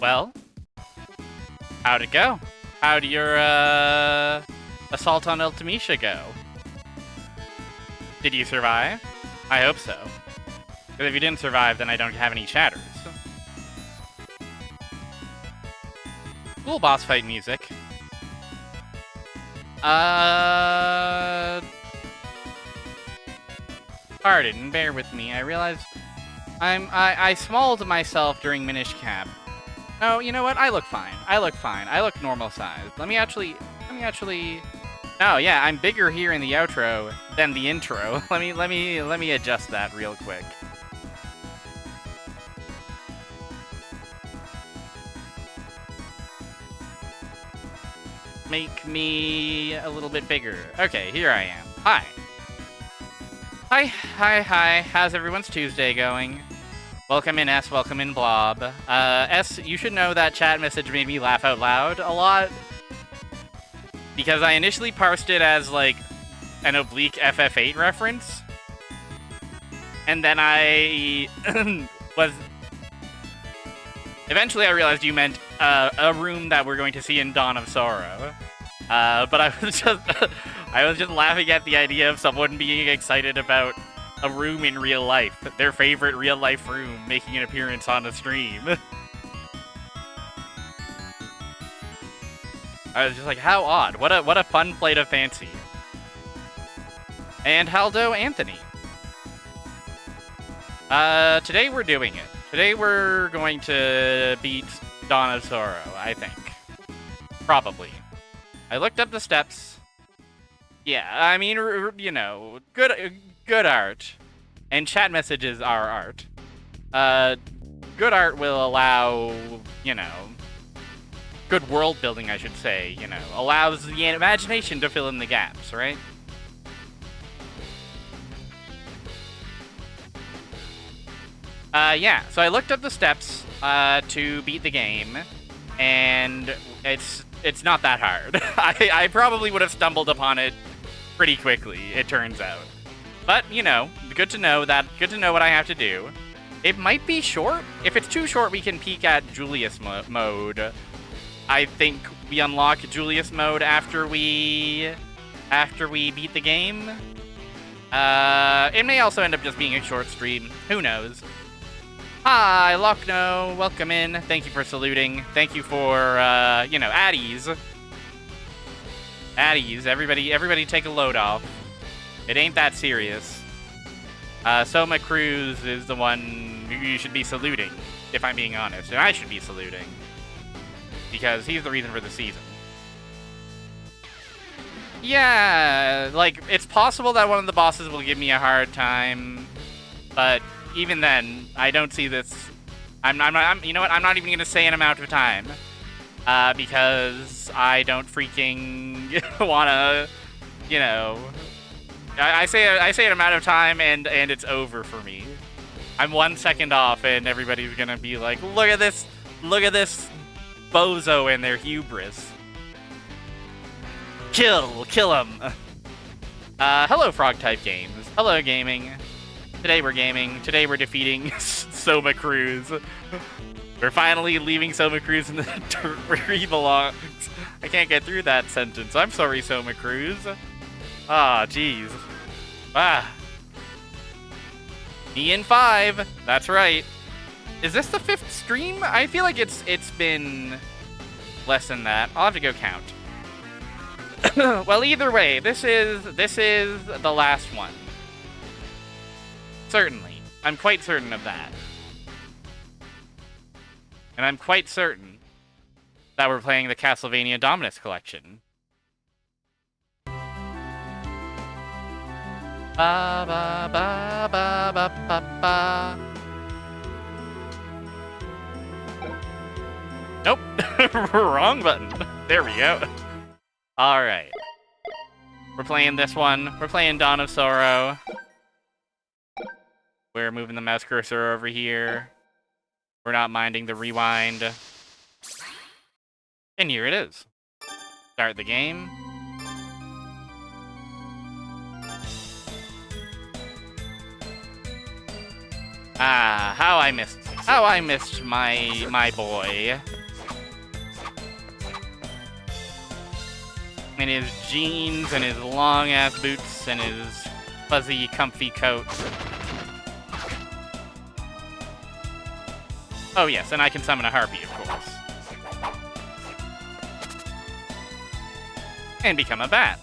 Well, how'd it go? How'd your, assault on Ultimecia go? Did you survive? I hope so. Because if you didn't survive, then I don't have any chatters. Cool boss fight music. Pardon, bear with me. I realized I smalled myself during Minish Cap. Oh, you know what? I look fine. I look fine. I look normal size. Let me actually... Oh, yeah, I'm bigger here in the outro than the intro. Let me adjust that real quick. Make me a little bit bigger. Okay, here I am. Hi. Hi. How's everyone's Tuesday going? Welcome in, S. Welcome in, Blob. S, you should know that chat message made me laugh out loud a lot. Because I initially parsed it as, like, an oblique FF8 reference. And then I was... Eventually I realized you meant a room that we're going to see in Dawn of Sorrow. But I was just laughing at the idea of someone being excited about a room in real life, their favorite real life room, making an appearance on the stream. I was just like, how odd. What a fun flight of fancy. And Haldo Anthony. Today we're doing it. Today we're going to beat Dawn of Sorrow, I think. Probably. I looked up the steps. Yeah, I mean, you know, good art. And chat messages are art. Good art will allow, you know, good world building, I should say, you know, allows the imagination to fill in the gaps, right? Yeah, so I looked up the steps to beat the game, and it's not that hard. I probably would have stumbled upon it pretty quickly, it turns out. But, you know, good to know what I have to do. It might be short. If it's too short, we can peek at Julius mode. I think we unlock Julius mode after we beat the game. It may also end up just being a short stream. Who knows? Hi, Lochno. Welcome in. Thank you for saluting. Thank you for, you know, addies. Addies. Everybody take a load off. It ain't that serious. Soma Cruz is the one you should be saluting, if I'm being honest. And I should be saluting. Because he's the reason for the season. Yeah, like, it's possible that one of the bosses will give me a hard time, but even then, I don't see this. You know what? I'm not even gonna say an amount of time, because I don't freaking wanna, you know. I say an amount of time, and it's over for me. I'm 1 second off, and everybody's gonna be like, look at this bozo and their hubris. Kill him. Hello, Frog-type games. Hello, gaming. Today we're gaming. Today we're defeating Soma Cruz. We're finally leaving Soma Cruz in the dirt where he belongs. I can't get through that sentence. I'm sorry, Soma Cruz. Ah, jeez. Ah. Ian 5. That's right. Is this the 5th stream? I feel like it's been less than that. I'll have to go count. Well, either way, this is the last one. Certainly. I'm quite certain of that. And I'm quite certain that we're playing the Castlevania Dominus Collection. Ba ba ba ba ba ba ba. Nope. Wrong button. There we go. Alright. We're playing this one. We're playing Dawn of Sorrow. We're moving the mouse cursor over here. We're not minding the rewind. And here it is. Start the game. Ah, how I missed How I missed my boy. And his jeans and his long-ass boots and his fuzzy, comfy coat. Oh yes, and I can summon a harpy, of course. And become a bat.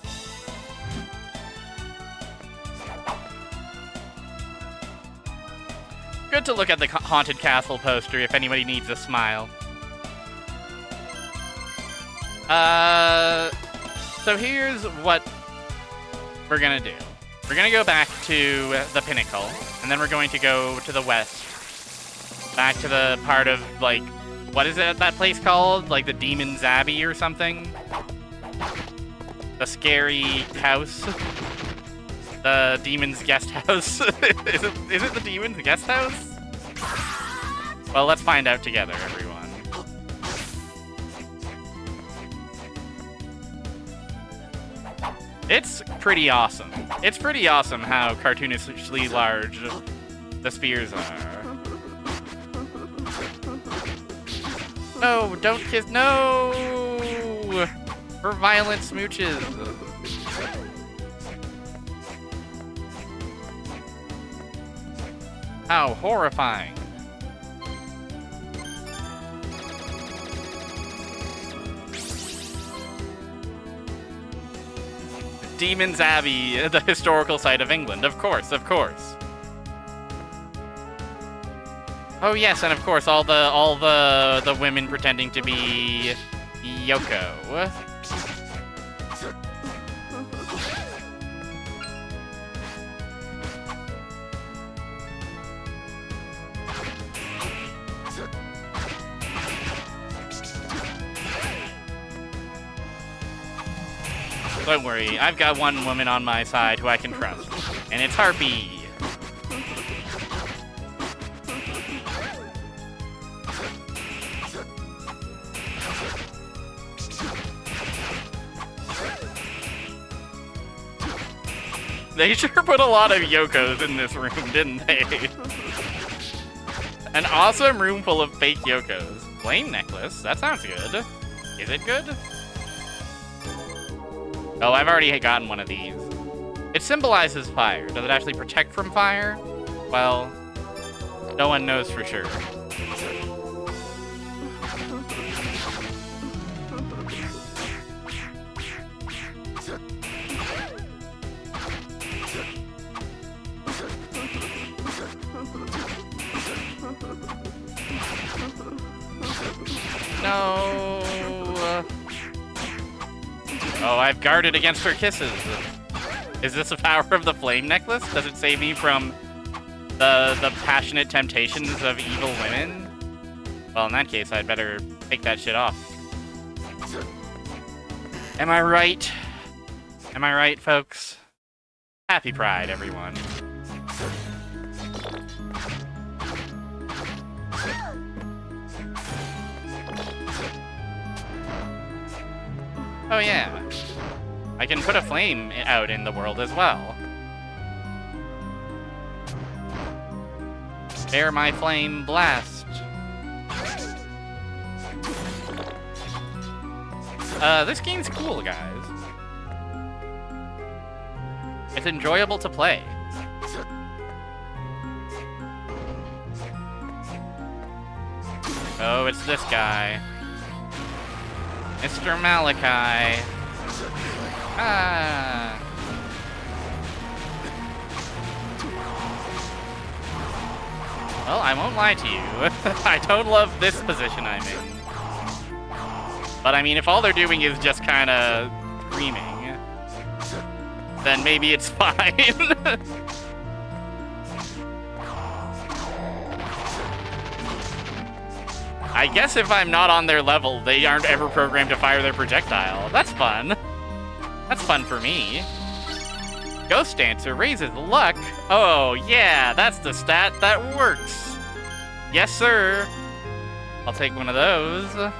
Good to look at the Haunted Castle poster if anybody needs a smile. So here's what we're gonna do. We're gonna go back to the Pinnacle, and then we're going to go to the west. Back to the part of, like, what is that place called? Like the Demon's Abbey or something? The scary house? The Demon's Guest House? Is it the Demon's Guest House? Well, let's find out together, everyone. It's pretty awesome. It's pretty awesome how cartoonishly large the spears are. No, don't kiss. No! For violent smooches. How horrifying. Demon's Abbey, the historical site of England. Of course, of course. Oh yes, and of course all the women pretending to be Yoko. Don't worry, I've got one woman on my side who I can trust, and it's Harpy. They sure put a lot of Yokos in this room, didn't they? An awesome room full of fake Yokos. Flame necklace, that sounds good. Is it good? Oh, I've already gotten one of these. It symbolizes fire. Does it actually protect from fire? Well, no one knows for sure. No. Oh, I've guarded against her kisses. Is this the power of the flame necklace? Does it save me from the passionate temptations of evil women? Well, in that case, I'd better take that shit off. Am I right? Am I right, folks? Happy Pride, everyone. Oh yeah, I can put a flame out in the world as well. Bear my flame blast. This game's cool, guys. It's enjoyable to play. Oh, it's this guy. Mr. Malachi. Ah. Well, I won't lie to you. I don't love this position I'm in. But I mean, if all they're doing is just kind of screaming, then maybe it's fine. I guess if I'm not on their level, they aren't ever programmed to fire their projectile. That's fun. That's fun for me. Ghost Dancer raises luck. Oh, yeah, that's the stat that works. Yes, sir. I'll take one of those.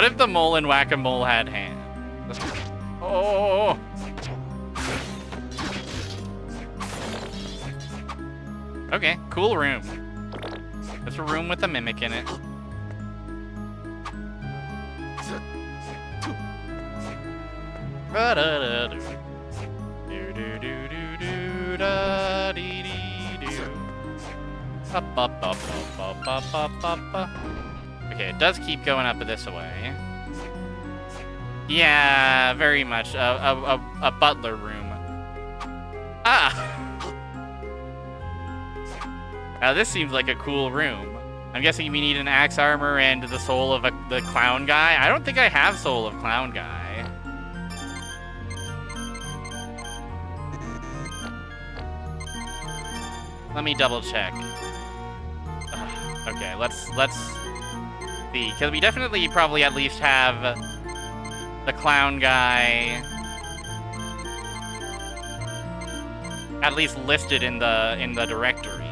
What if the mole in Whack-A-Mole had hands? Oh. Okay, cool room. It's a room with a mimic in it. Okay, it does keep going up this way. Yeah, very much. A butler room. Ah! Now this seems like a cool room. I'm guessing we need an axe armor and the soul of the clown guy. I don't think I have soul of clown guy. Let me double check. Okay, let's see. Because we definitely probably at least have the clown guy at least listed in the directory.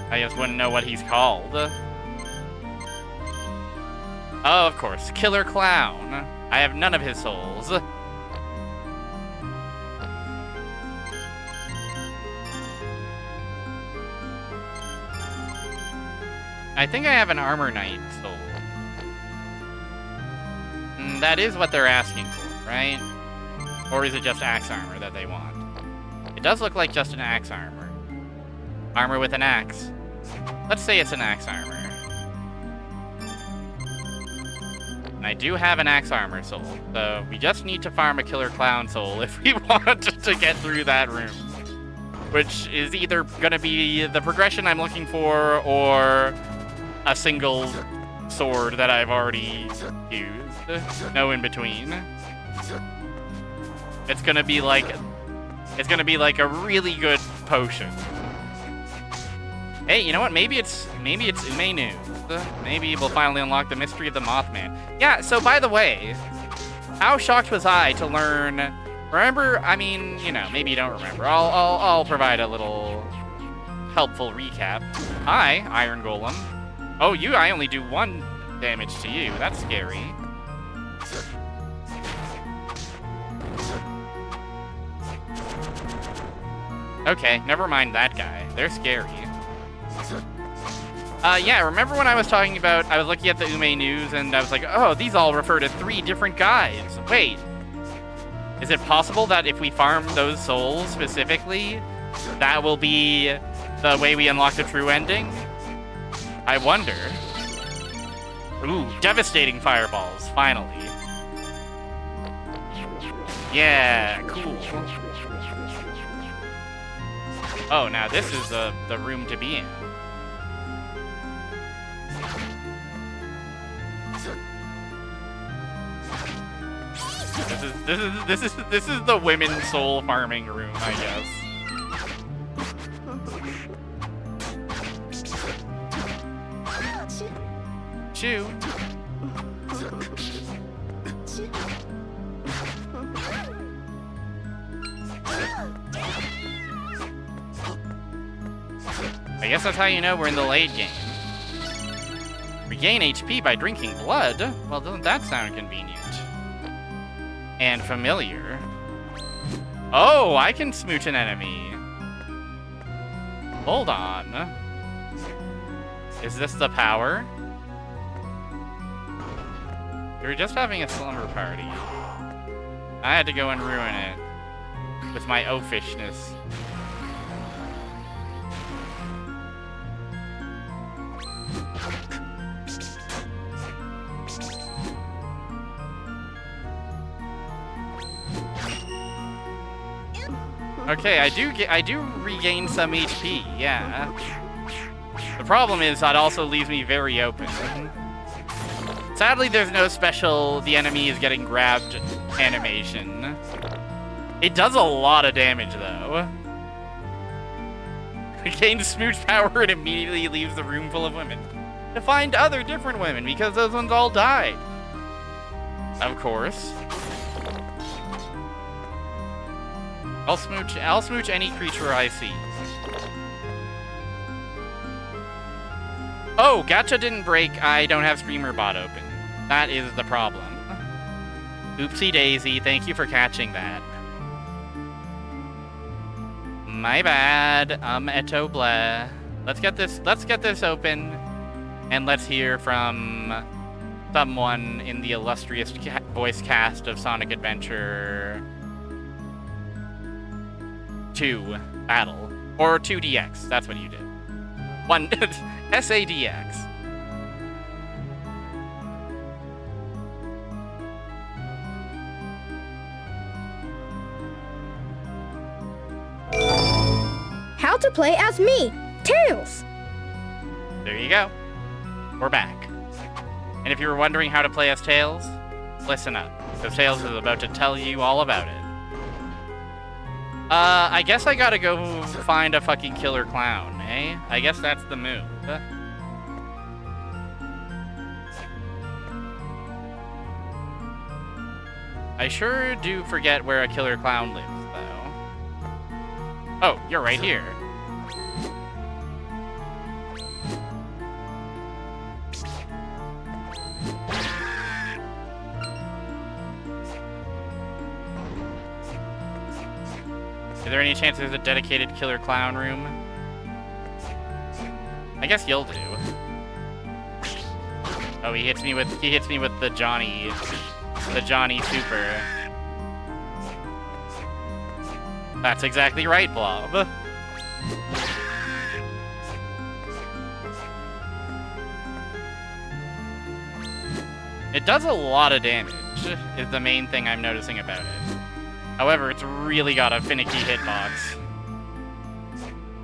I just wouldn't know what he's called. Oh, of course, Killer Clown. I have none of his souls. I think I have an Armor Knight soul. That is what they're asking for, right? Or is it just axe armor that they want? It does look like just an axe armor. Armor with an axe. Let's say it's an axe armor. And I do have an axe armor soul, so we just need to farm a Killer Clown soul if we want to get through that room. Which is either gonna be the progression I'm looking for, or a single sword that I've already used. No in between. It's gonna be like a really good potion. Hey, you know what? Maybe it's Ume news. Maybe we'll finally unlock the mystery of the Mothman. Yeah, so by the way, how shocked was I to learn... Remember, I mean, you know, maybe you don't remember. I'll provide a little helpful recap. Hi, Iron Golem. Oh, I only do 1 damage to you. That's scary. Okay, never mind that guy. They're scary. Yeah, remember when I was talking about, I was looking at the Ume news and I was like, oh, these all refer to 3 different guys. Wait, is it possible that if we farm those souls specifically, that will be the way we unlock the true ending? I wonder. Ooh, devastating fireballs, finally. Yeah, cool. Oh, now this is the room to be in. This is the women's soul farming room, I guess. Chew. I guess that's how you know we're in the late game. Regain HP by drinking blood? Well, doesn't that sound convenient? And familiar. Oh, I can smooch an enemy. Hold on. Is this the power? We were just having a slumber party. I had to go and ruin it with my oafishness. Okay, I do regain some HP, yeah. The problem is that also leaves me very open. Sadly, there's no special the enemy is getting grabbed animation. It does a lot of damage, though. It gains smooch power and immediately leaves the room full of women. To find other different women, because those ones all died. Of course. I'll smooch any creature I see. Oh, Gacha didn't break. I don't have Streamer Bot open. That is the problem. Oopsie daisy. Thank you for catching that. My bad. Eto blah. Let's get this open, and let's hear from someone in the illustrious voice cast of Sonic Adventure 2 Battle. Or 2DX. That's what you did. One SADX. How to play as me, Tails! There you go. We're back. And if you were wondering how to play as Tails, listen up, because Tails is about to tell you all about it. I guess I gotta go find a fucking killer clown, eh? I guess that's the move. I sure do forget where a killer clown lives, though. Oh, you're right here. Is there any chance there's a dedicated killer clown room? I guess you'll do. Oh, he hits me with the Johnny Super. That's exactly right, Blob. It does a lot of damage, is the main thing I'm noticing about it. However, it's really got a finicky hitbox.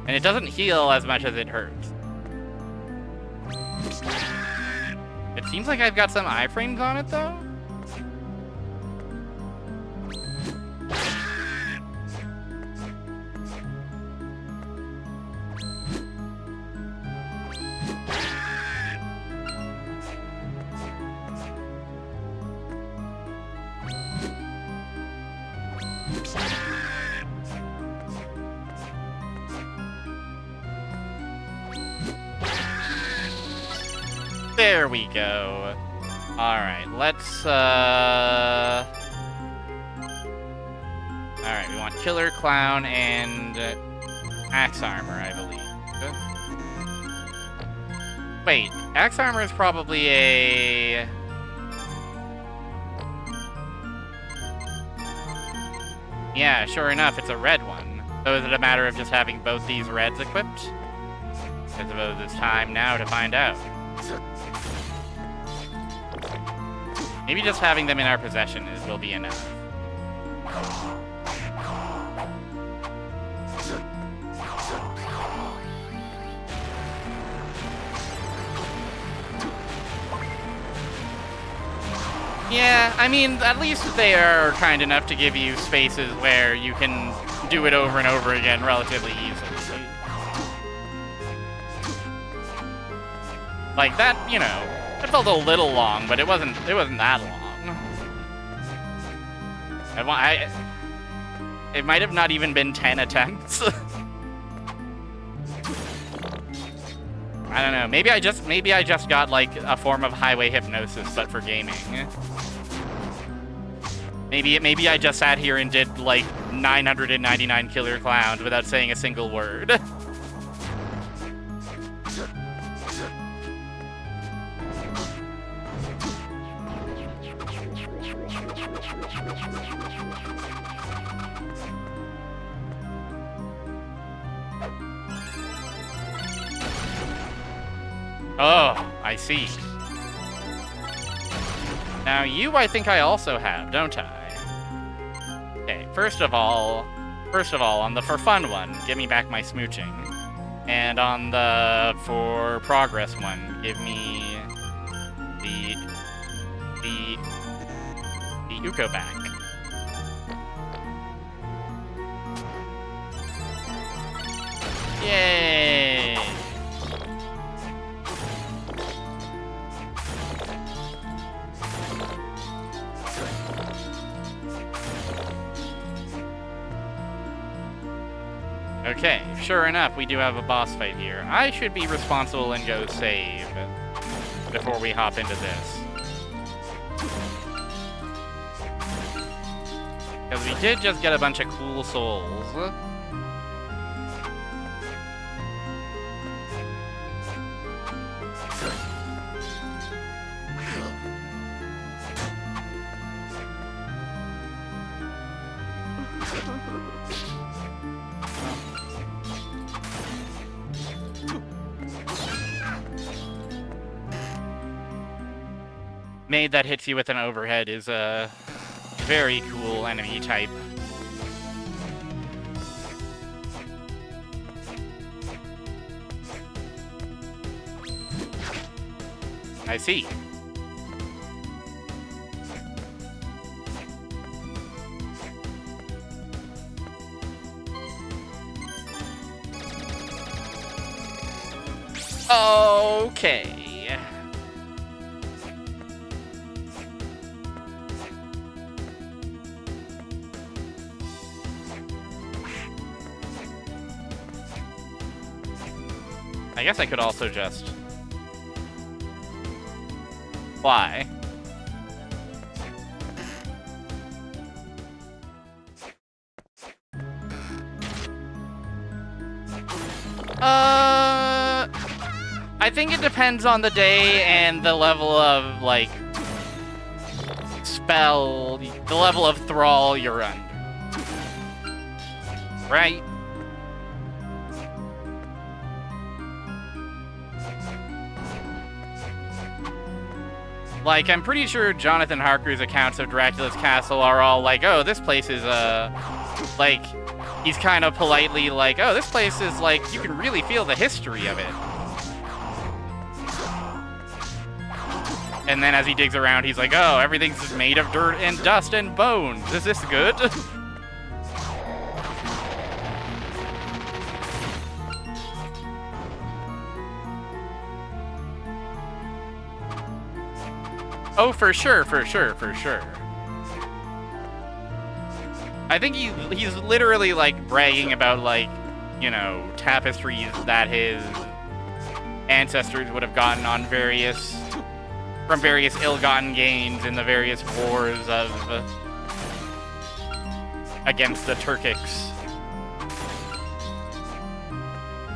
And it doesn't heal as much as it hurts. It seems like I've got some iframes on it, though. There we go. Alright, let's, Alright, we want Killer Clown and Axe Armor, I believe. Wait, Axe Armor is probably a... Yeah, sure enough, it's a red one. So is it a matter of just having both these reds equipped? I suppose it's time now to find out. Maybe just having them in our possession will be enough. Yeah, I mean, at least they are kind enough to give you spaces where you can do it over and over again relatively easily. Like that, you know, it felt a little long, but it wasn't that long. It might have not even been 10 attempts. I don't know. Maybe I just got like a form of highway hypnosis, but for gaming. Maybe I just sat here and did like 999 killer clowns without saying a single word. Oh, I see. Now you, I think I also have, don't I? Okay, first of all, on the for fun one, give me back my smooching. And on the for progress one, give me the Uko back. Yay! Okay, sure enough, we do have a boss fight here. I should be responsible and go save before we hop into this. Because we did just get a bunch of cool souls. Maid that hits you with an overhead is a very cool enemy type. I see. Okay. I guess I could also just fly. I think it depends on the day and the level of, like, spell, the level of thrall you're under. Right? Like, I'm pretty sure Jonathan Harker's accounts of Dracula's castle are all like, oh, this place is, like, he's kind of politely like, oh, this place is, like, you can really feel the history of it. And then as he digs around, he's like, oh, everything's made of dirt and dust and bones. Is this good? Oh, for sure, for sure, for sure. I think he's literally, like, bragging about, like, you know, tapestries that his ancestors would have gotten on from various ill-gotten gains in the various wars of against the Turkics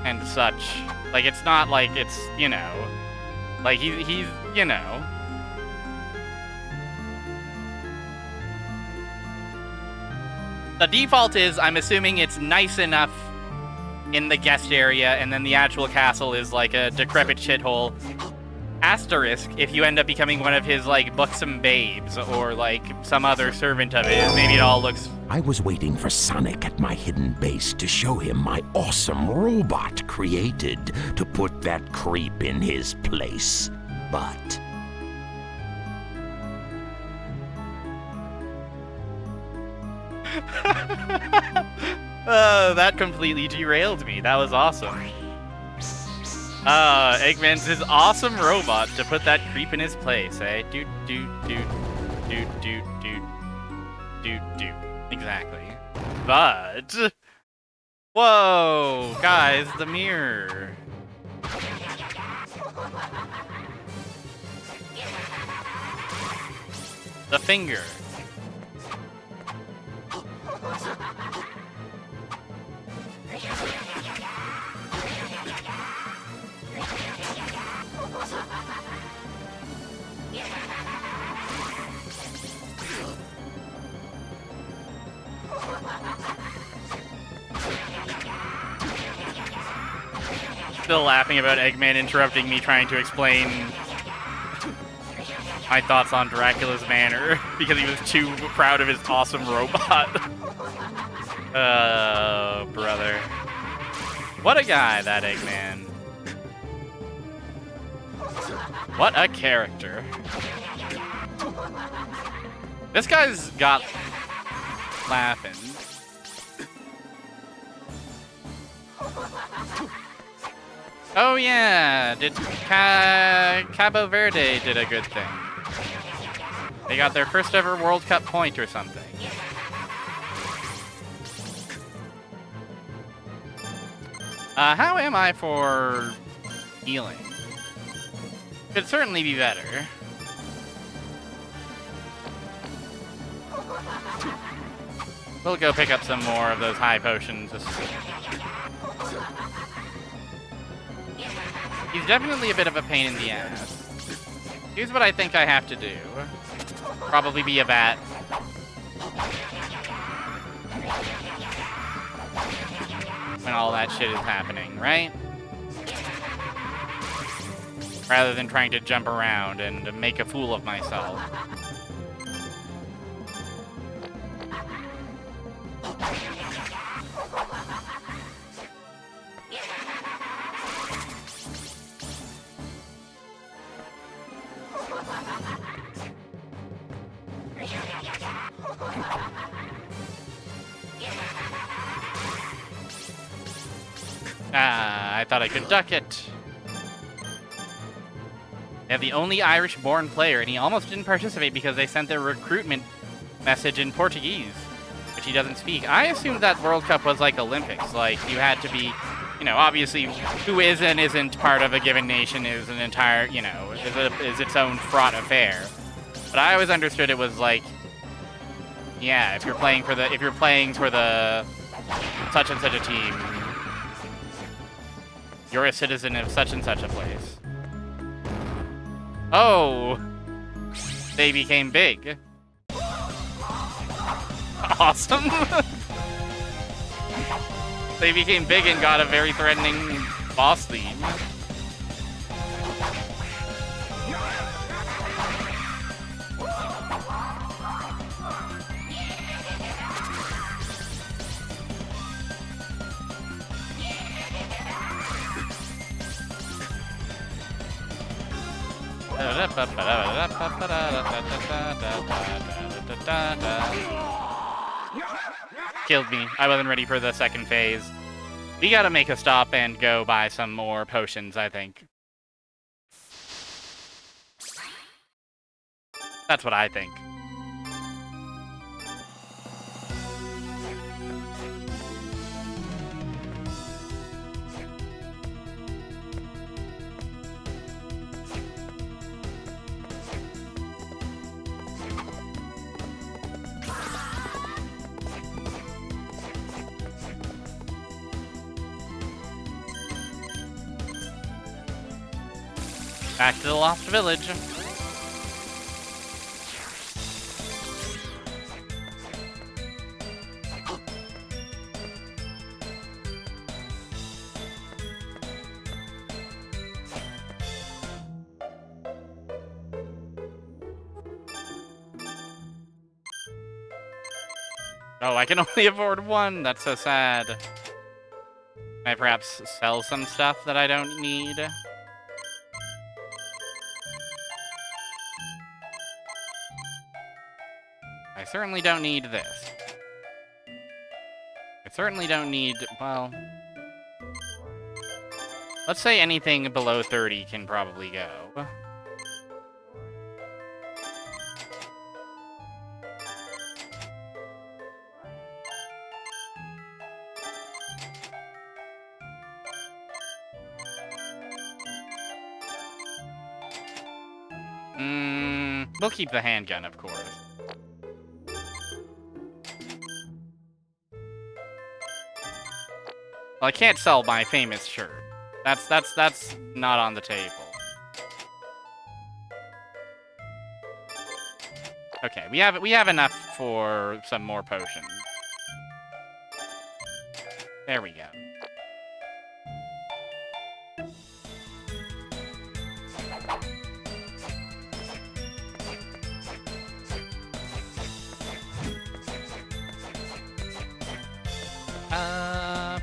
and such. Like, it's not like it's, you know, like he's, you know. The default is, I'm assuming it's nice enough in the guest area, and then the actual castle is like a decrepit shithole. Asterisk, if you end up becoming one of his, like, buxom babes, or, like, some other servant of his, maybe it all looks... I was waiting for Sonic at my hidden base to show him my awesome robot created to put that creep in his place. But... oh, that completely derailed me. That was awesome. Eggman's his awesome robot to put that creep in his place, eh? Doot, doot, doot, doot, doot, doot, doot, doot. Exactly. But... whoa! Guys, the mirror. The finger. Still laughing about Eggman interrupting me trying to explain my thoughts on Dracula's manor because he was too proud of his awesome robot. Oh, brother. What a guy, that Eggman. What a character. This guy's got laughing. Oh yeah, Cabo Verde did a good thing. They got their first ever World Cup point or something. How am I for healing? Could certainly be better. We'll go pick up some more of those high potions. He's definitely a bit of a pain in the ass. Here's what I think I have to do. Probably be a bat. When all that shit is happening, right? Rather than trying to jump around and make a fool of myself. I thought I could duck it. They have the only Irish-born player, and he almost didn't participate because they sent their recruitment message in Portuguese, which he doesn't speak. I assumed that World Cup was like Olympics, like you had to be, you know, obviously who is and isn't part of a given nation is an entire, you know, is its own fraught affair. But I always understood it was like, yeah, if you're playing for the such and such a team, you're a citizen of such and such a place. Oh, they became big. Awesome. They became big and got a very threatening boss theme. Killed me. I wasn't ready for the second phase. We gotta make a stop and go buy some more potions, I think. That's what I think. Back to the Lost Village. Oh, I can only afford one. That's so sad. Can I perhaps sell some stuff that I don't need? I certainly don't need this. I certainly don't need, well... Let's say anything below 30 can probably go. We'll keep the handgun, of course. Well, I can't sell my famous shirt. That's not on the table. Okay, we have enough for some more potions. There we go.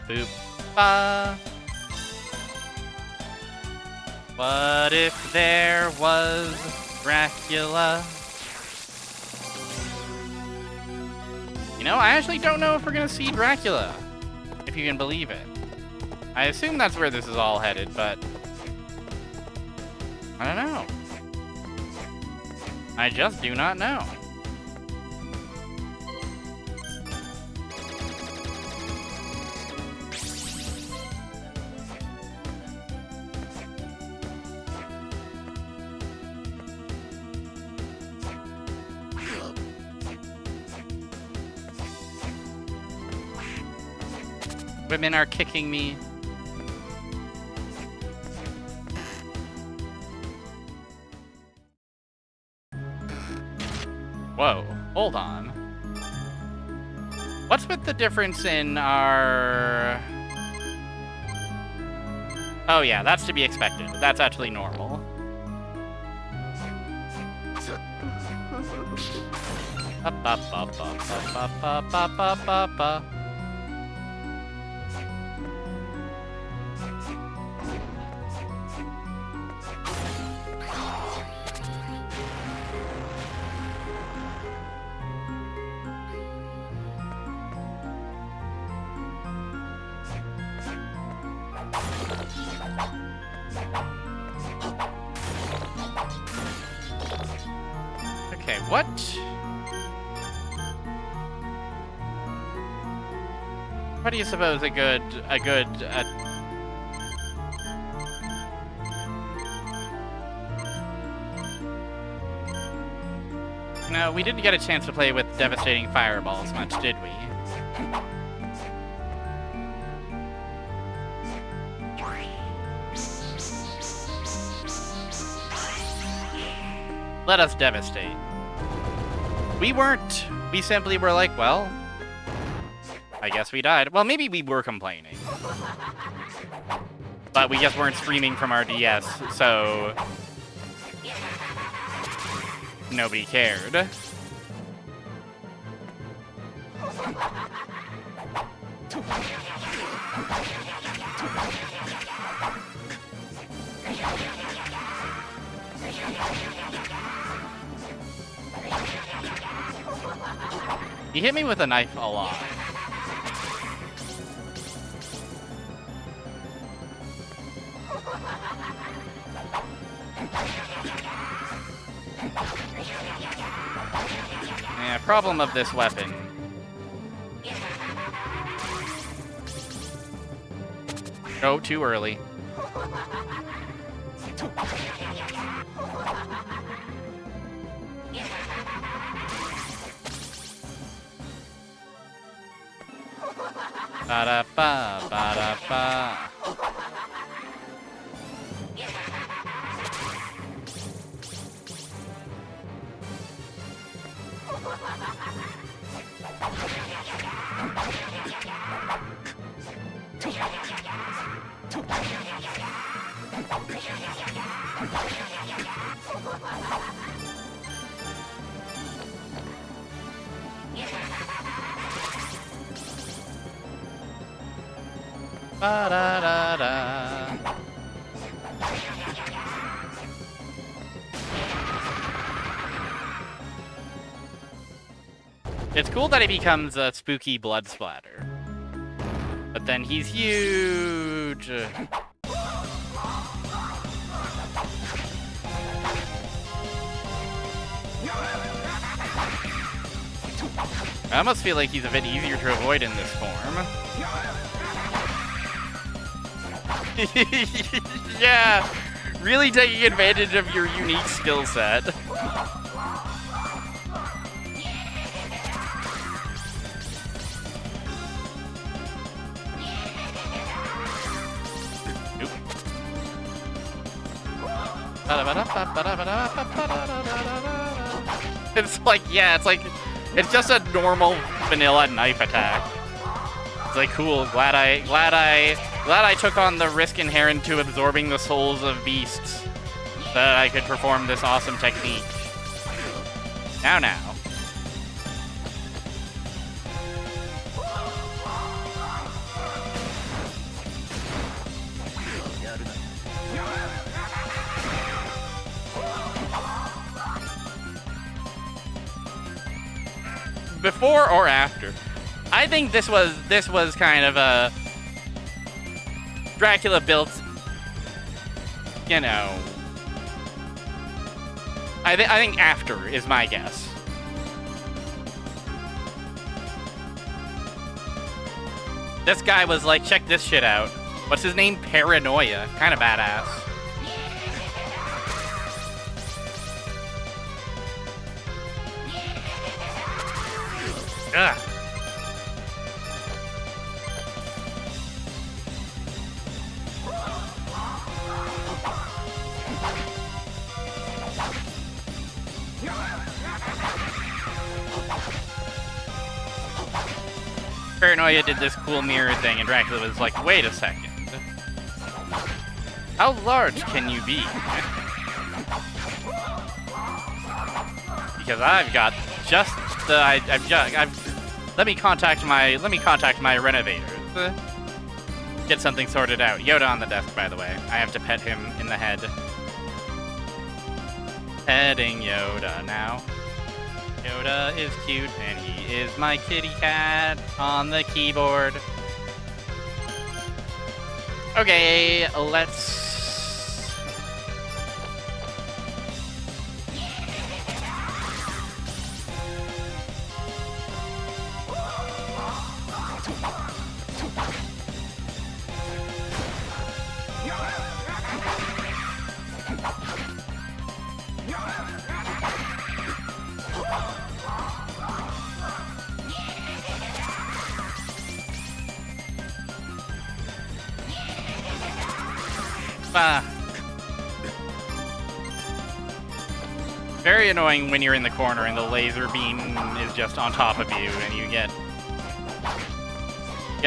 Boop. What if there was Dracula? You know, I actually don't know if we're gonna see Dracula, if you can believe it. I assume that's where this is all headed, but I don't know. I just do not know. Women are kicking me. Whoa, hold on. What's with the difference in our... Oh yeah, that's to be expected. That's actually normal. Okay, what? What do you suppose a good No, we didn't get a chance to play with devastating fireballs much, did we? Let us devastate. We simply were like, well, I guess we died. Well, maybe we were complaining. But we just weren't streaming from our DS, so nobody cared. He hit me with a knife a lot. Yeah, problem of this weapon. Oh, too early. Ba-da-ba, ba-da-ba. Ba-da-da-da. It's cool that he becomes a spooky blood splatter. But then he's huge. I almost feel like he's a bit easier to avoid in this form. Yeah, really taking advantage of your unique skill set. It's like, yeah, it's just a normal vanilla knife attack. It's like, cool, glad I took on the risk inherent to absorbing the souls of beasts so that I could perform this awesome technique. Now. Before or after? I think this was kind of a Dracula built, you know. I think after is my guess. This guy was like, check this shit out. What's his name? Paranoia. Kind of badass. Ugh. Paranoia did this cool mirror thing, and Dracula was like, wait a second. How large can you be? Because I've got just the let me contact my renovators. Get something sorted out. Yoda on the desk, by the way. I have to pet him in the head. Petting Yoda now. Yoda is cute, and he is my kitty cat on the keyboard. Okay, let's... Very annoying when you're in the corner and the laser beam is just on top of you and you get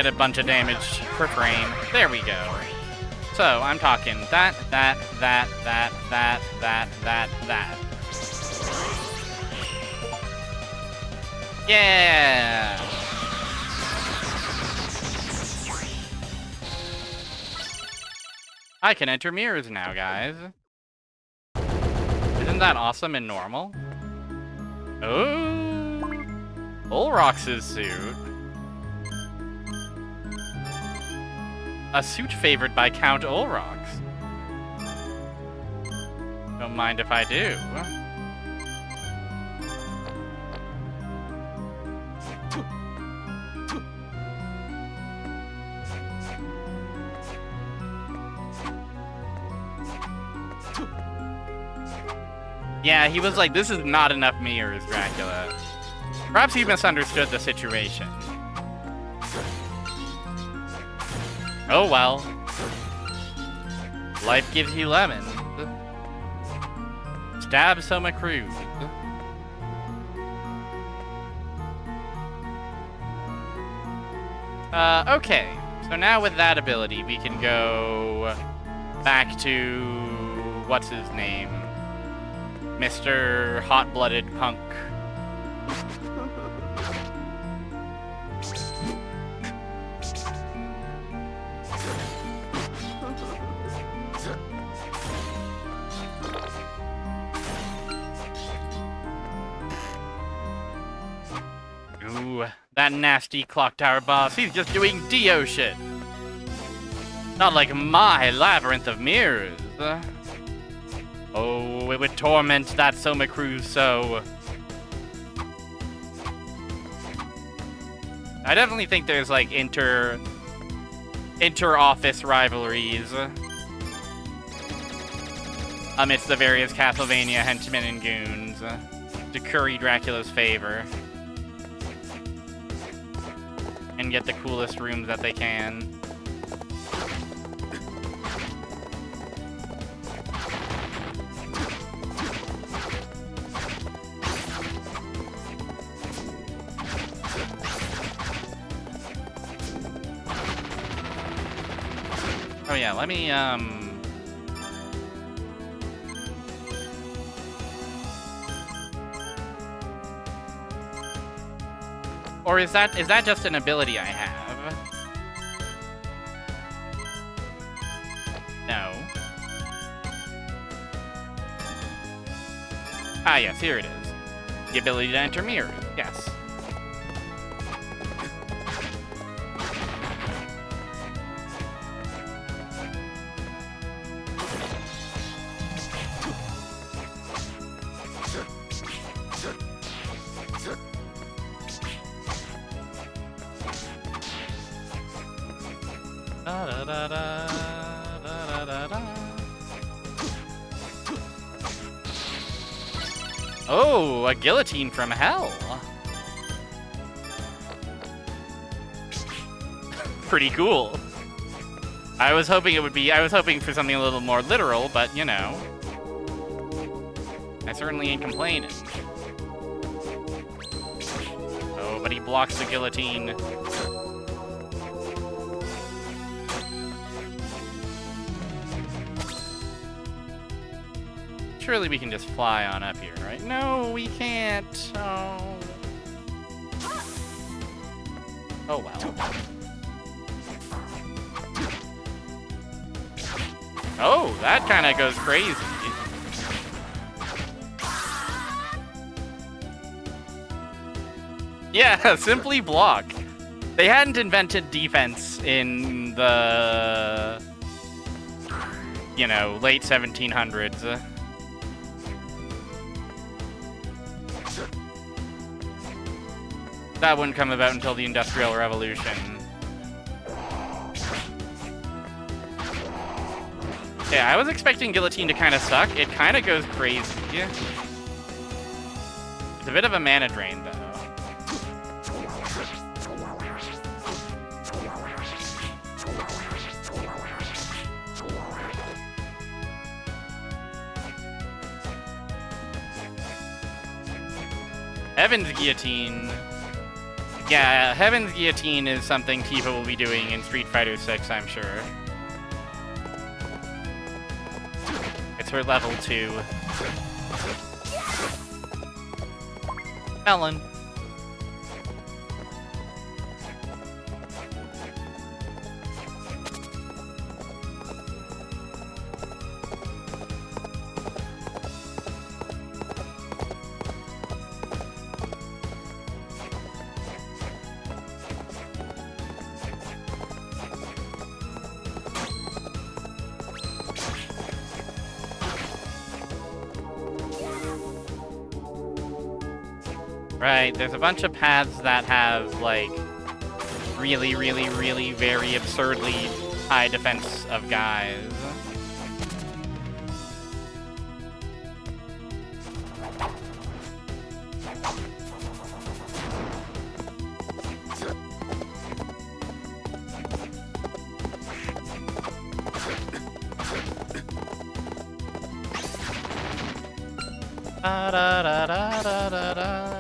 a bunch of damage per frame. There we go. So, I'm talking that. Yeah! I can enter mirrors now, guys. Isn't that awesome and normal? Oh! Olrox's suit. A suit favored by Count Olrox. Don't mind if I do. Yeah, he was like, this is not enough mirrors, Dracula. Perhaps he misunderstood the situation. Oh well. Life gives you lemons. Stab Soma Cruz. Okay. So now with that ability, we can go back to... what's his name? Mr. Hot-Blooded Punk. Ooh, that nasty clock tower boss, he's just doing Dio shit. Not like my labyrinth of mirrors. Oh, it would torment that Soma Cruz so. I definitely think there's like inter-office rivalries amidst the various Castlevania henchmen and goons to curry Dracula's favor and get the coolest rooms that they can. Oh yeah, let me, or is that just an ability I have? No. Ah yes, here it is. The ability to enter mirrors, yes. Oh, a guillotine from hell. Pretty cool. I was hoping for something a little more literal, but you know. I certainly ain't complaining. Oh, but he blocks the guillotine. Surely we can just fly on up here, right? No, we can't. Oh. Oh, well. Oh, that kind of goes crazy. Yeah, simply block. They hadn't invented defense in the, you know, late 1700s. That wouldn't come about until the Industrial Revolution. Yeah, I was expecting Guillotine to kind of suck. It kind of goes crazy. It's a bit of a mana drain, though. Heaven's Guillotine. Yeah, Heaven's Guillotine is something Tifa will be doing in Street Fighter 6, I'm sure. It's her level 2. Melon. Right, there's a bunch of paths that have, like, really, really, really very absurdly high defense of guys. Da da da da da da da.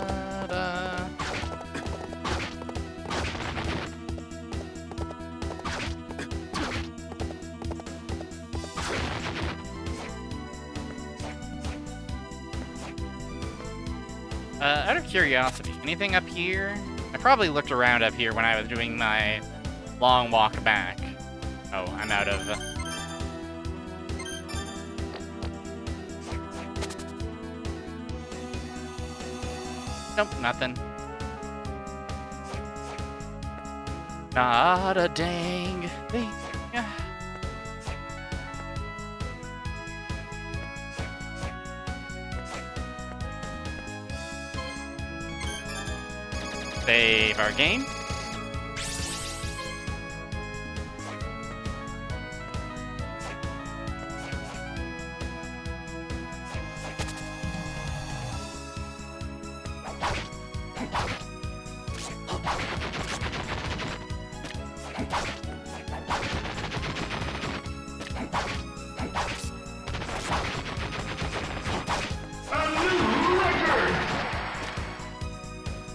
Out of curiosity, anything up here? I probably looked around up here when I was doing my long walk back. Oh, I'm out of... Nope, nothing. Not a dang thing. Save our game.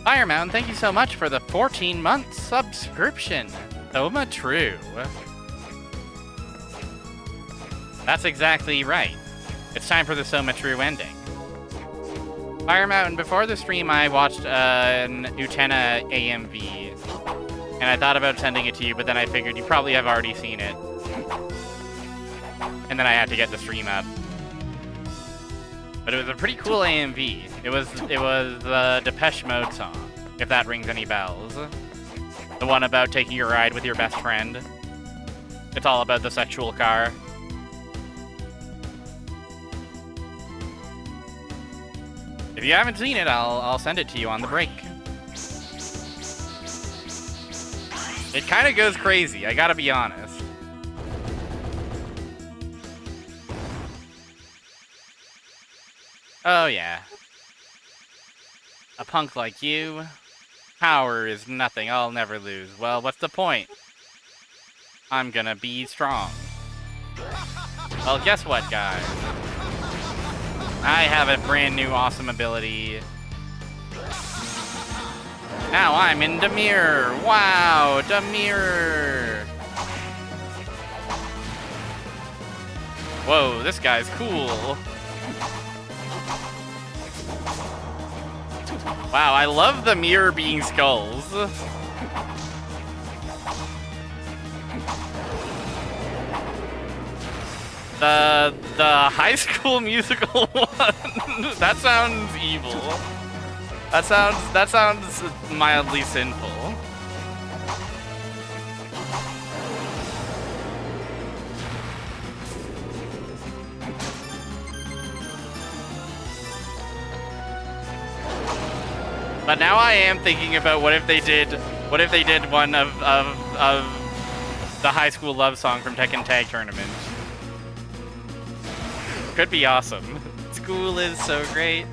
Fire Mountain, thank you so much for the 14-month subscription. Soma true. That's exactly right. It's time for the Soma true ending. Fire Mountain, before the stream I watched an Utena AMV, and I thought about sending it to you, but then I figured you probably have already seen it. And then I had to get the stream up. But it was a pretty cool AMV. It was the Depeche Mode song, if that rings any bells. The one about taking a ride with your best friend. It's all about the sexual car. If you haven't seen it, I'll send it to you on the break. It kind of goes crazy, I gotta be honest. Oh yeah. A punk like you. Power is nothing, I'll never lose. Well, what's the point? I'm gonna be strong. Well, guess what, guys? I have a brand new awesome ability. Now I'm in Demir! Wow, Demir! Whoa, this guy's cool. Wow, I love the mirror being skulls. The High School Musical one. That sounds evil. That sounds mildly sinful. But now I am thinking about what if they did one of the high school love song from Tekken Tag Tournament. Could be awesome. School is so great.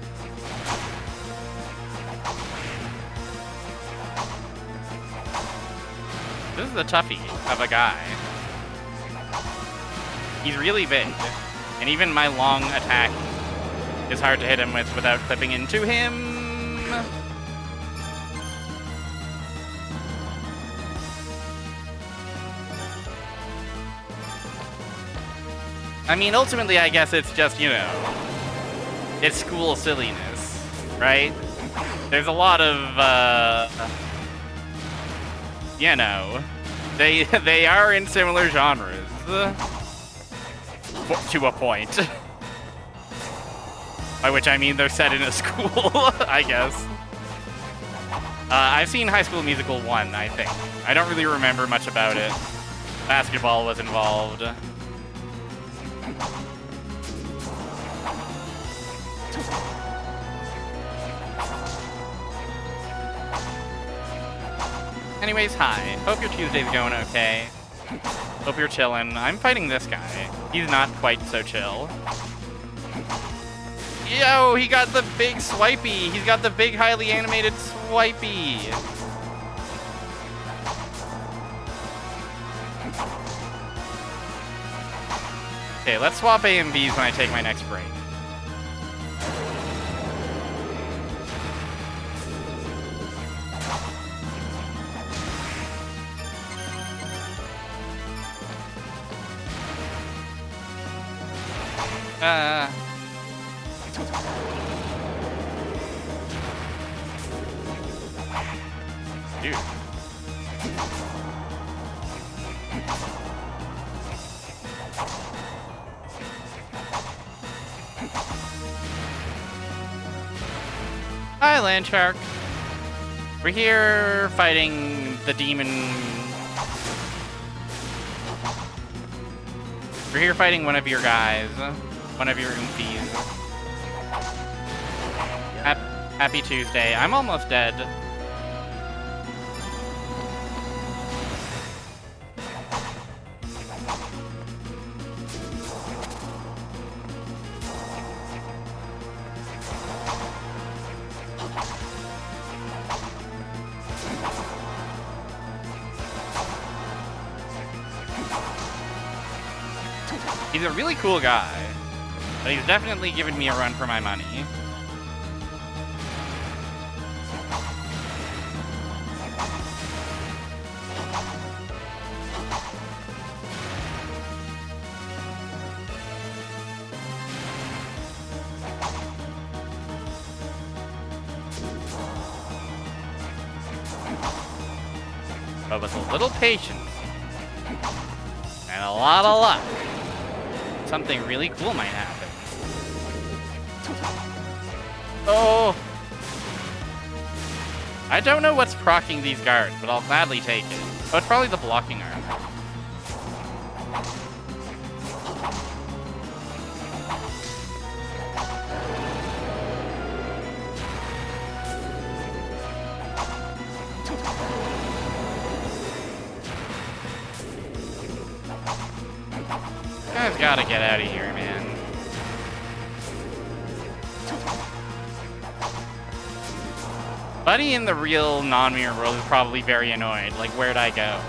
This is a toughie of a guy. He's really big, and even my long attack is hard to hit him with without clipping into him. I mean, ultimately, I guess it's just, you know, it's school silliness, right? There's a lot of, you know, they are in similar genres, to a point. By which I mean they're set in a school, I guess. I've seen High School Musical 1, I think. I don't really remember much about it. Basketball was involved. Anyways, hi. Hope your Tuesday's going okay. Hope you're chillin'. I'm fighting this guy. He's not quite so chill. Yo, he got the big swipey. He's got the big, highly animated swipey. Okay, let's swap A and Bs when I take my next break. Dude. Hi, Land Shark. We're here fighting the demon. We're here fighting one of your guys. One of your oompies. Happy Tuesday. I'm almost dead. He's a really cool guy, but he's definitely given me a run for my money. But with a little patience and a lot of luck, something really cool might happen. Oh! I don't know what's proccing these guards, but I'll gladly take it. Oh, it's probably the blocking armor. I've got to get out of here, man. Buddy in the real non-mirror world is probably very annoyed. Like, where'd I go?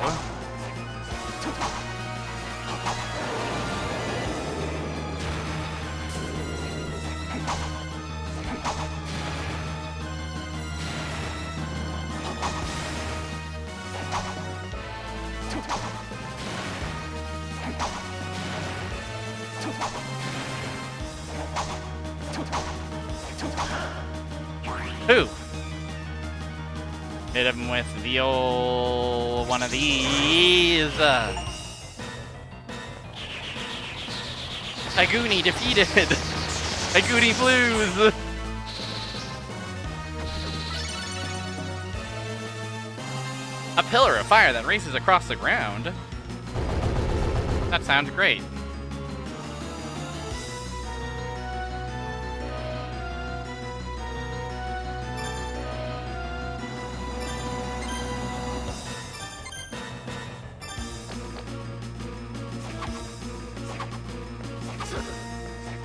Who? Hit him with the old one of these. Aguni defeated. Aguni Blues. A pillar of fire that races across the ground. That sounds great.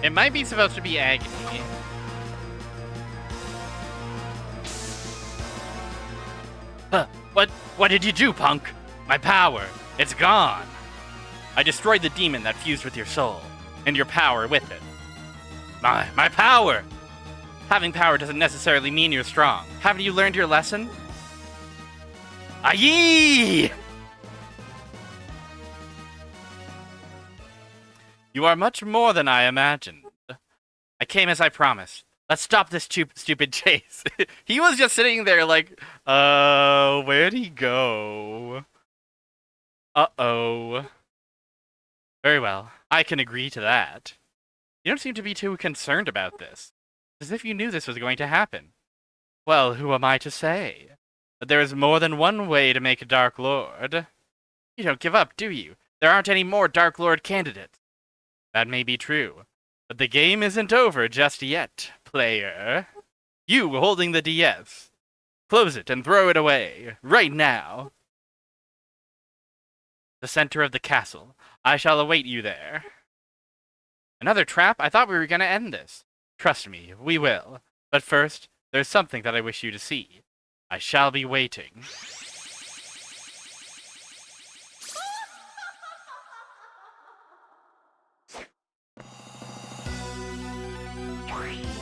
It might be supposed to be agony. Huh. What did you do, punk? My power, it's gone. I destroyed the demon that fused with your soul, and your power with it. My power! Having power doesn't necessarily mean you're strong. Haven't you learned your lesson? Aye! You are much more than I imagined. I came as I promised. Let's stop this stupid chase. He was just sitting there like, where'd he go? Uh-oh. Very well, I can agree to that. You don't seem to be too concerned about this. As if you knew this was going to happen. Well, who am I to say? But there is more than one way to make a Dark Lord. You don't give up, do you? There aren't any more Dark Lord candidates. That may be true, but the game isn't over just yet, player. You holding the DS. Close it and throw it away, right now. The center of the castle. I shall await you there. Another trap? I thought we were going to end this. Trust me, we will. But first, there's something that I wish you to see. I shall be waiting.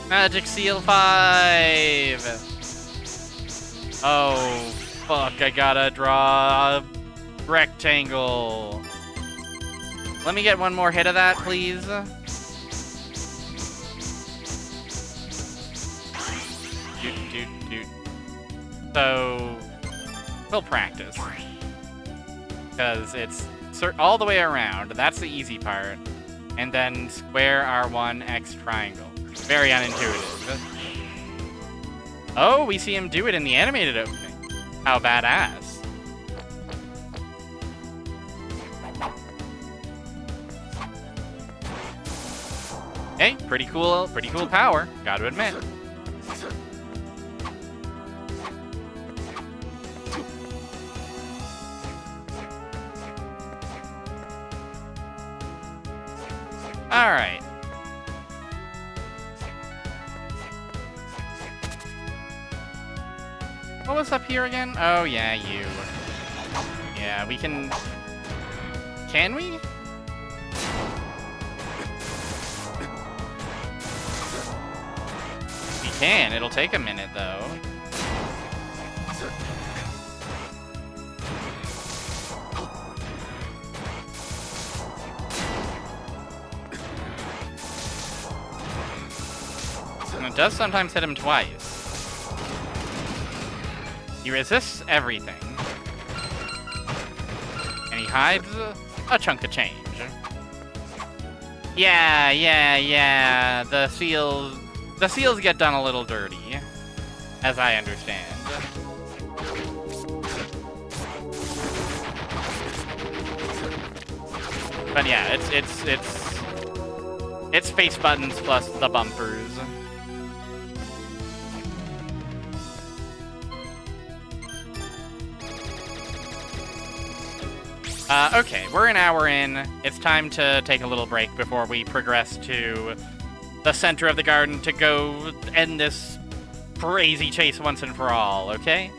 Magic Seal 5! Oh, fuck, I gotta draw a rectangle. Let me get one more hit of that, please. So, we'll practice. Because it's all the way around. That's the easy part. And then square R1, X triangle. Very unintuitive. Oh, we see him do it in the animated opening. How badass. Hey, pretty cool power, gotta admit. Alright. What was up here again? Oh, yeah, you. Yeah, we can... Can we? We can. It'll take a minute, though. And it does sometimes hit him twice. He resists everything. And he hides a chunk of change. Yeah. The seals get done a little dirty, as I understand. But yeah, it's face buttons plus the bumpers. Okay, we're an hour in. It's time to take a little break before we progress to the center of the garden to go end this crazy chase once and for all, okay?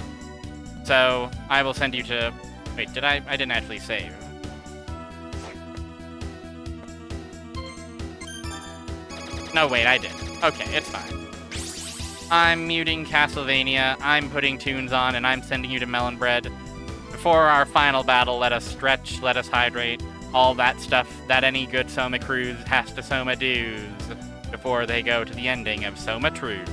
So, I will send you to... Wait, I didn't actually save. No, wait, I did. Okay, it's fine. I'm muting Castlevania, I'm putting tunes on, and I'm sending you to Melon Bread. Before our final battle, let us stretch, let us hydrate, all that stuff that any good Soma cruise has to Soma do's before they go to the ending of Soma Truth.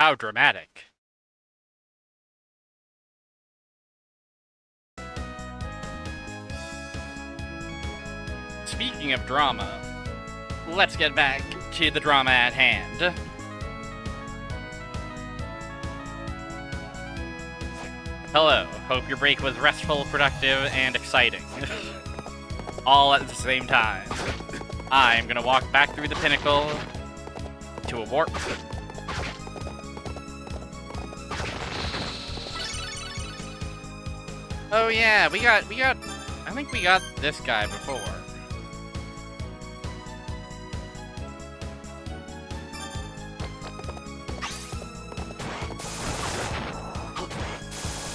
how dramatic. Speaking of drama, let's get back to the drama at hand. Hello, hope your break was restful, productive, and exciting. All at the same time. I'm gonna walk back through the pinnacle to a warp. Oh yeah, we got, I think we got this guy before.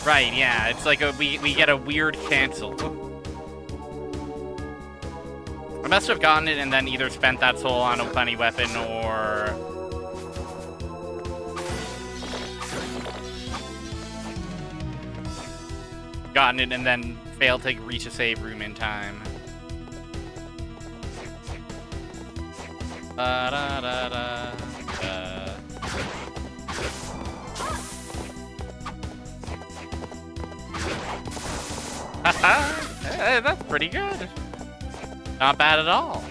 Right, yeah, it's like we get a weird cancel. I must have gotten it and then either spent that soul on a funny weapon or... gotten it and then failed to reach a save room in time. Hey, that's pretty good. Not bad at all.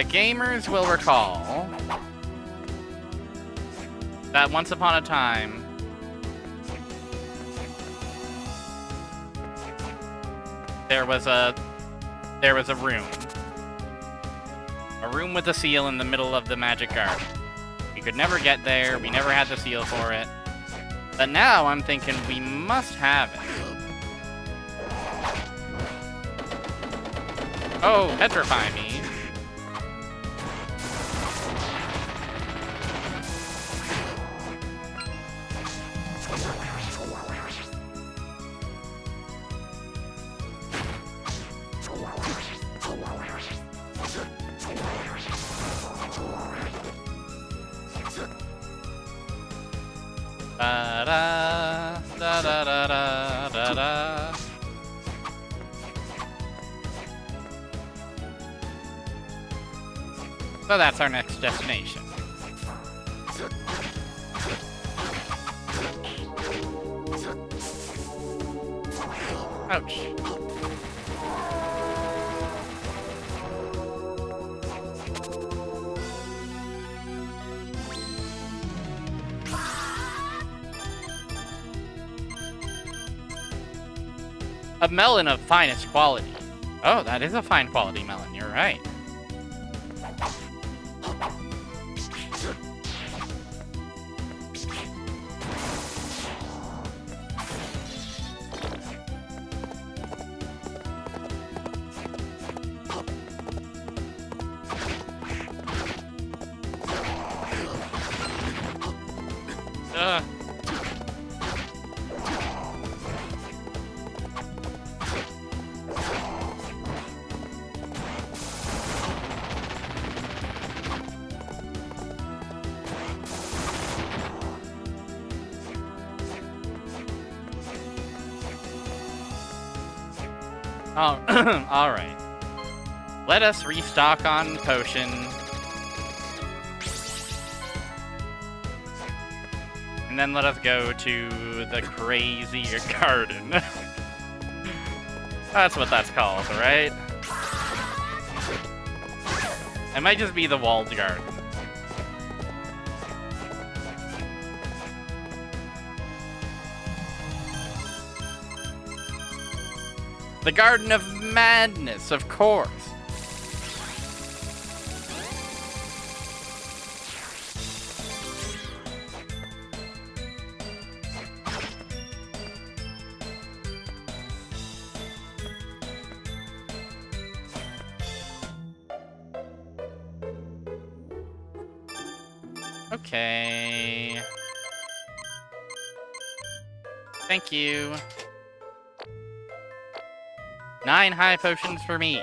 Gamers will recall that once upon a time, there was a room with a seal in the middle of the magic garden. We could never get there, we never had the seal for it, but now I'm thinking we must have it. Oh, petrify me. Da da da da da da da. So that's our next destination. Ouch. A melon of finest quality. Oh, that is a fine quality melon, you're right. Oh, alright. Let us restock on potion. And then let us go to the crazy garden. That's what that's called, right? It might just be the walled garden. The Garden of Madness, of course. Okay. Thank you. 9 high potions for me.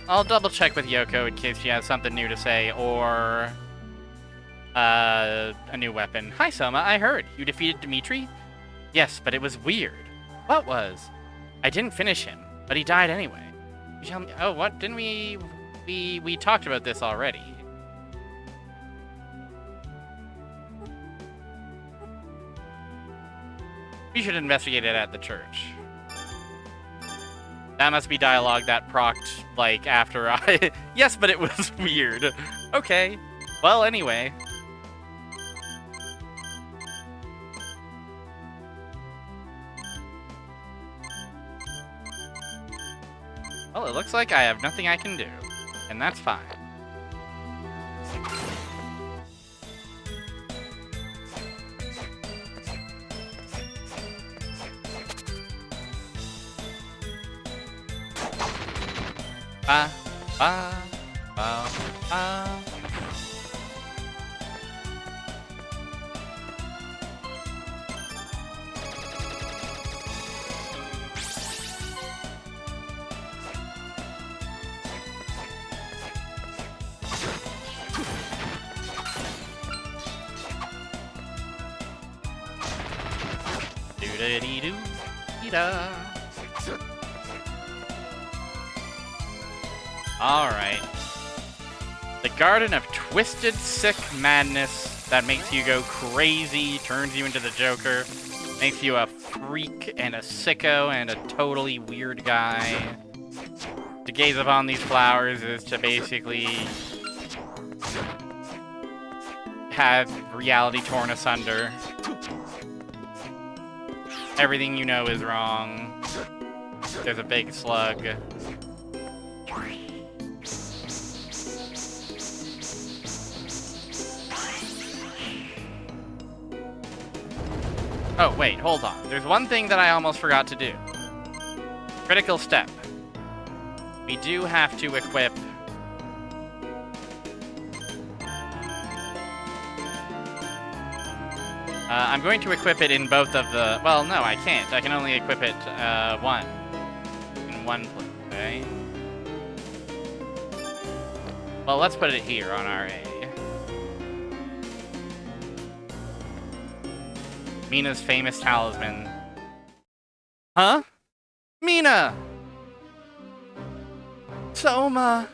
I'll double check with Yoko in case she has something new to say, or a new weapon. Hi, Soma. I heard you defeated Dimitri. Yes, but it was weird. What was? I didn't finish him, but he died anyway. You tell me. Oh, what? Didn't we talked about this already? We should investigate it at the church. That must be dialogue that procced, like, after I... Yes, but it was weird. Okay. Well, anyway. Well, it looks like I have nothing I can do. And that's fine. Ba, ba, ba, ba. Do-da-dee-doo-dee-da. Alright. The Garden of Twisted Sick Madness that makes you go crazy, turns you into the Joker, makes you a freak and a sicko and a totally weird guy. To gaze upon these flowers is to basically have reality torn asunder. Everything you know is wrong. There's a big slug. Oh, wait, hold on. There's one thing that I almost forgot to do. Critical step. We do have to equip... I'm going to equip it in both of the... Well, no, I can't. I can only equip it one. In one place, okay? Well, let's put it here on our A. Mina's famous talisman. Huh? Mina! Soma!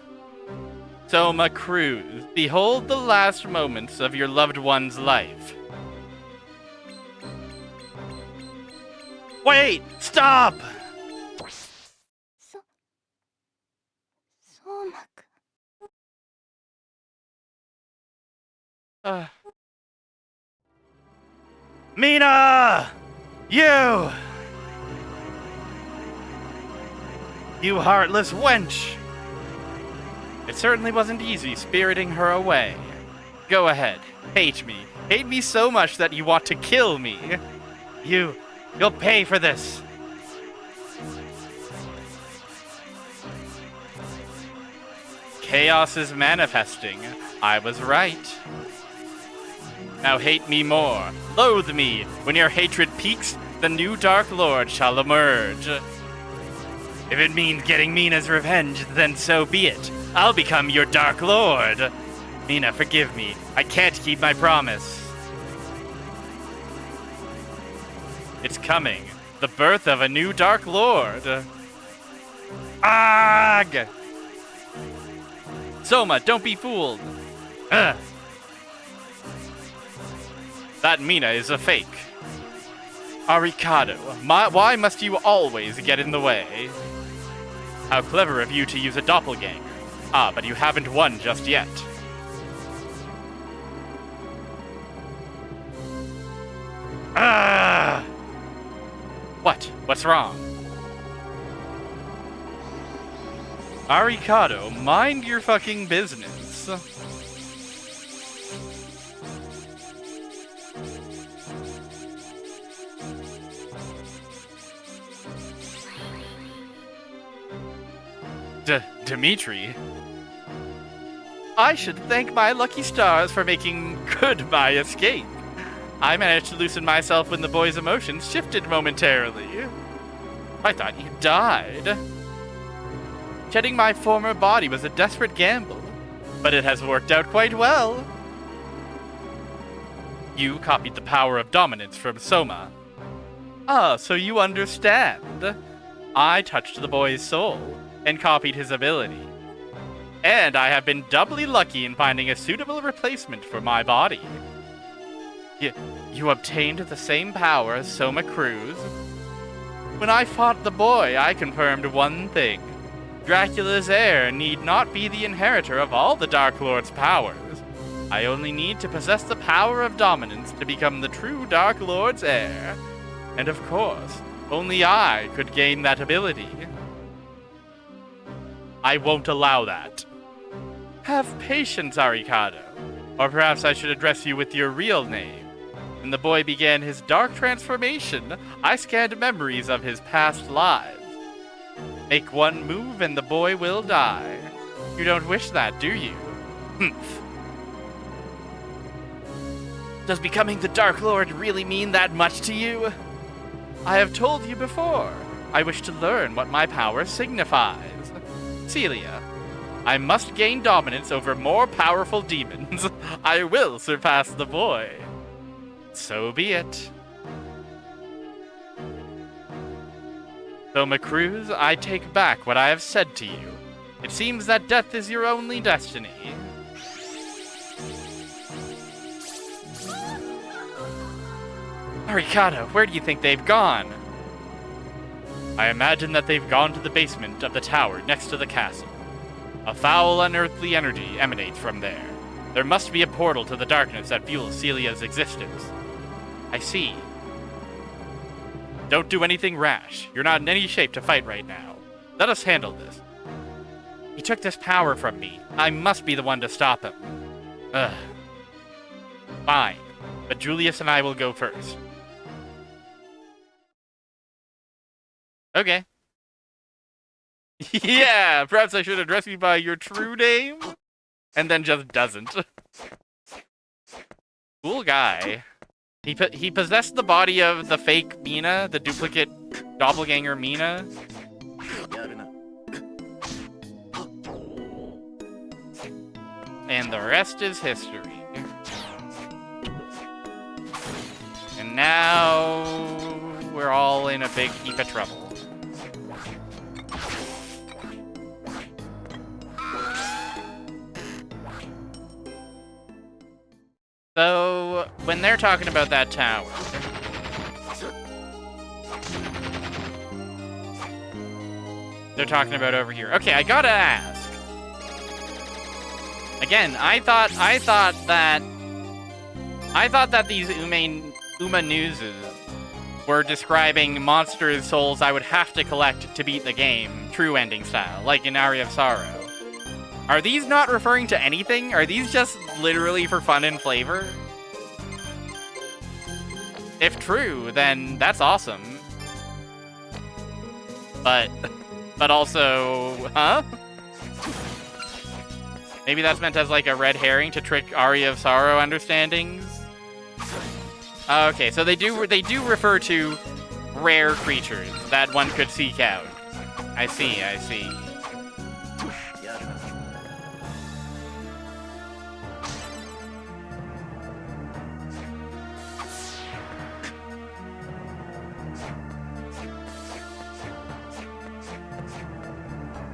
Soma Cruz, behold the last moments of your loved one's life. Wait! Stop! Mina! You! You heartless wench! It certainly wasn't easy spiriting her away. Go ahead, hate me. Hate me so much that you want to kill me. You'll pay for this. Chaos is manifesting. I was right. Now hate me more. Loathe me. When your hatred peaks, the new Dark Lord shall emerge. If it means getting Mina's revenge, then so be it. I'll become your Dark Lord. Mina, forgive me. I can't keep my promise. It's coming. The birth of a new Dark Lord. Ag! Soma, don't be fooled. Ugh. That Mina is a fake. Arikado, why must you always get in the way? How clever of you to use a doppelganger. Ah, but you haven't won just yet. Ah! What? What's wrong? Arikado, mind your fucking business. Dimitri? I should thank my lucky stars for making good my escape. I managed to loosen myself when the boy's emotions shifted momentarily. I thought you died. Shedding my former body was a desperate gamble, but it has worked out quite well. You copied the power of dominance from Soma. Ah, so you understand. I touched the boy's soul and copied his ability. And I have been doubly lucky in finding a suitable replacement for my body. You obtained the same power as Soma Cruz? When I fought the boy, I confirmed one thing. Dracula's heir need not be the inheritor of all the Dark Lord's powers. I only need to possess the power of dominance to become the true Dark Lord's heir. And of course, only I could gain that ability. I won't allow that. Have patience, Arikado. Or perhaps I should address you with your real name. When the boy began his dark transformation, I scanned memories of his past lives. Make one move and the boy will die. You don't wish that, do you? Humph. Does becoming the Dark Lord really mean that much to you? I have told you before. I wish to learn what my power signifies. Celia, I must gain dominance over more powerful demons. I will surpass the boy. So be it. Soma Cruz, I take back what I have said to you. It seems that death is your only destiny. Arikado, where do you think they've gone? I imagine that they've gone to the basement of the tower next to the castle. A foul, unearthly energy emanates from there. There must be a portal to the darkness that fuels Celia's existence. I see. Don't do anything rash. You're not in any shape to fight right now. Let us handle this. He took this power from me. I must be the one to stop him. Ugh. Fine. But Julius and I will go first. Okay. Yeah, perhaps I should address you by your true name? And then just doesn't. Cool guy. He possessed the body of the fake Mina, the duplicate doppelganger Mina. And the rest is history. And now we're all in a big heap of trouble. So, when they're talking about that tower, they're talking about over here. Okay, I gotta ask. Again, I thought that these Umanuzes were describing monsters' souls I would have to collect to beat the game, true ending style, like in Aria of Sorrow. Are these not referring to anything? Are these just literally for fun and flavor? If true, then that's awesome. But also, huh? Maybe that's meant as like a red herring to trick Aria of Sorrow understandings? Okay, so they do refer to rare creatures that one could seek out. I see.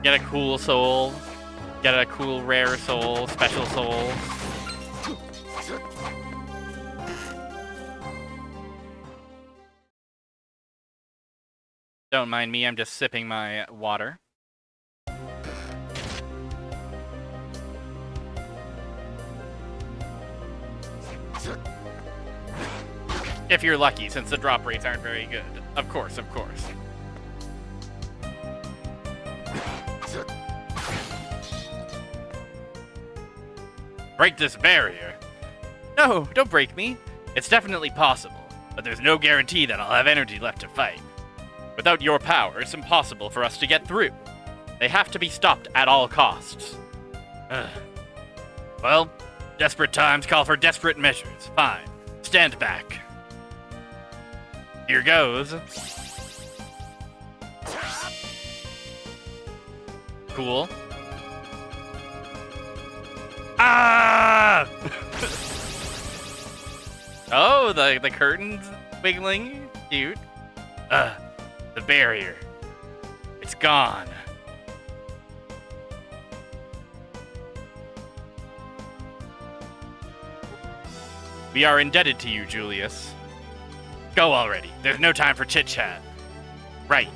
Get a cool soul. Get a cool rare soul, special soul. Don't mind me, I'm just sipping my water. If you're lucky, since the drop rates aren't very good. Of course. Break this barrier. No, don't break me. It's definitely possible, but there's no guarantee that I'll have energy left to fight. Without your power, it's impossible for us to get through. They have to be stopped at all costs. Well, desperate times call for desperate measures. Fine. Stand back. Here goes. cool. Ah! Oh, the curtains wiggling. Cute. The barrier. It's gone. We are indebted to you, Julius. Go already. There's no time for chit-chat. Right.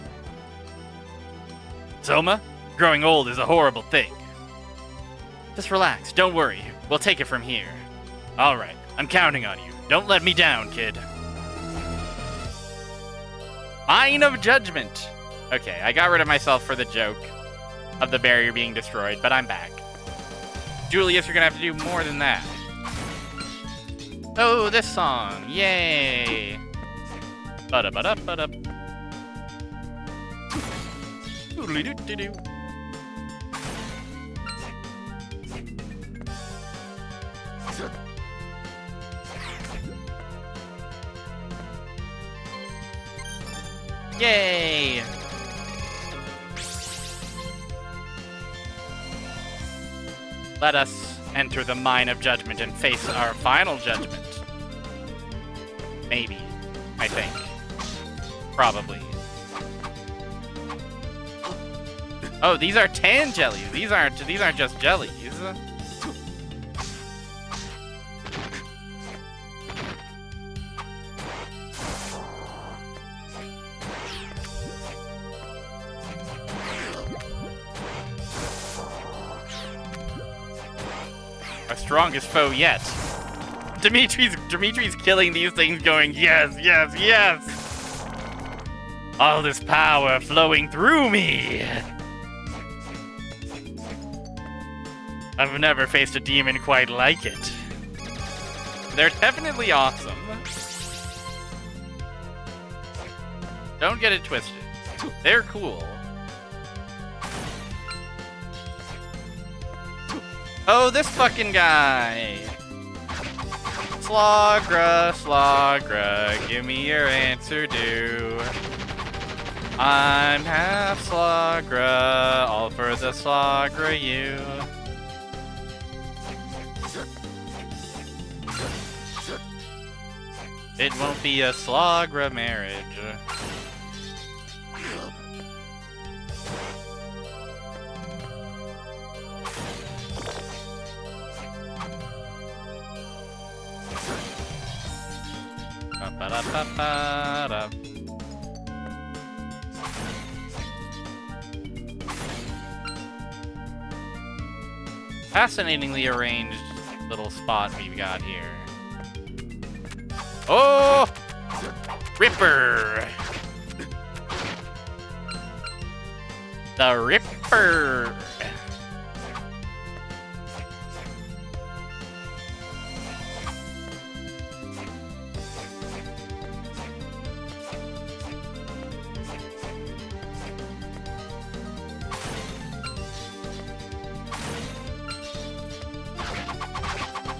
Soma, growing old is a horrible thing. Just relax. Don't worry. We'll take it from here. All right. I'm counting on you. Don't let me down, kid. Mine of Judgment. Okay, I got rid of myself for the joke of the barrier being destroyed, but I'm back. Julius, you're gonna have to do more than that. Oh, this song. Yay. Ba-da-ba-da-ba-da. Doodly-doo-doo-doo. Yay! Let us enter the Mine of Judgment and face our final judgment. Maybe. I think. Probably. Oh, these are tan jellies. These aren't just jellies. Our strongest foe yet. Dimitri's killing these things going, yes, yes, yes! All this power flowing through me! I've never faced a demon quite like it. They're definitely awesome. Don't get it twisted. They're cool. Oh, this fucking guy! Slagra, Slagra, give me your answer due. I'm half Slagra, all for the Slagra you. It won't be a Slagra marriage. Ba-da-ba-ba-da. Fascinatingly arranged little spot we've got here. Oh! Ripper! The Ripper!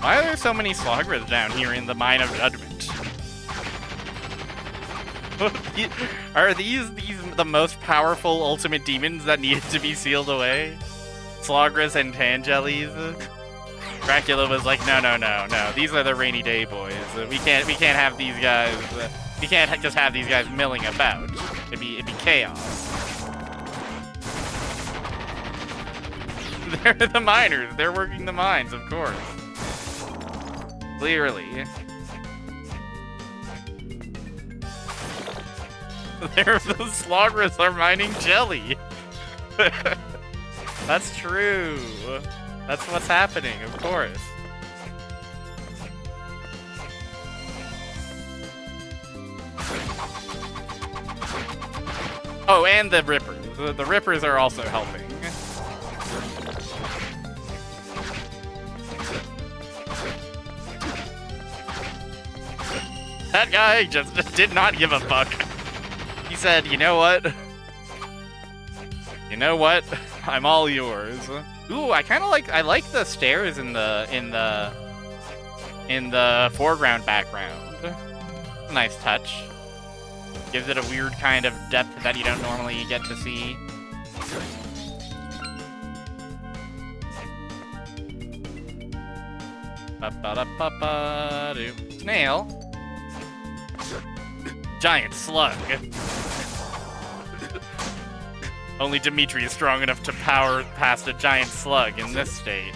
Why are there so many Slogras down here in the Mine of Judgment? Are these the most powerful ultimate demons that needed to be sealed away? Slogras and Tangellies? Dracula was like, no. These are the rainy day boys. We can't have these guys. We can't just have these guys milling about. It'd be chaos. They're the miners. They're working the mines, of course. Clearly. Those Slogras are mining jelly. That's true. That's what's happening, of course. Oh, and the Rippers. The Rippers are also helping. That guy just did not give a fuck. He said, you know what? You know what? I'm all yours. Ooh, I like the stairs in the foreground background. Nice touch. Gives it a weird kind of depth that you don't normally get to see. Ba-ba-da-ba-ba-doo. Snail. Giant slug. Only Dimitri is strong enough to power past a giant slug in this state.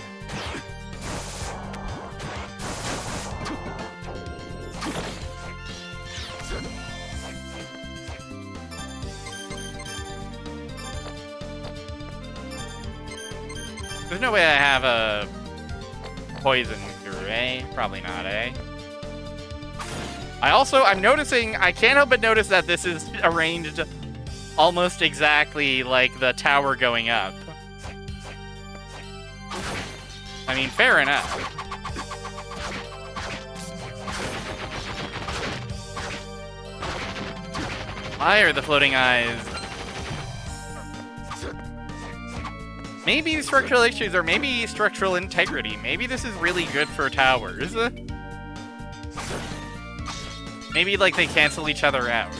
There's no way I have a poison cure, eh? Probably not, eh? I'm noticing, I can't help but notice that this is arranged almost exactly like the tower going up. I mean, fair enough. Why are the floating eyes? Maybe structural issues, or maybe structural integrity. Maybe this is really good for towers. Maybe, like, they cancel each other out.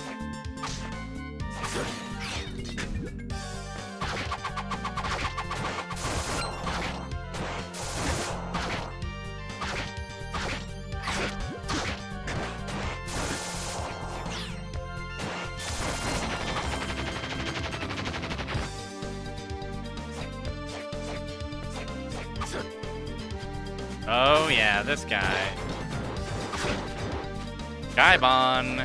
Oh yeah, this guy. Gaibon.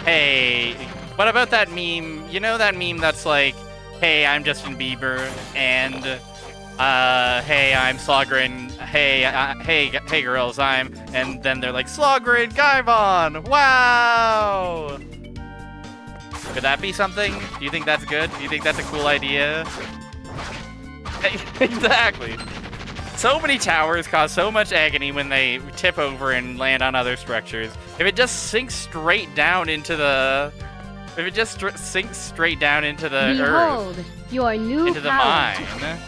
Hey, what about that meme? You know that meme that's like, hey, I'm Justin Bieber, and hey, I'm Slogrin. Hey, girls, and then they're like, Slogrin, Gaibon, wow! Could that be something? Do you think that's good? Do you think that's a cool idea? Exactly. So many towers cause so much agony when they tip over and land on other structures. If it just sinks straight down into the... If it just sinks straight down into the Behold, earth, your new into the power. mine,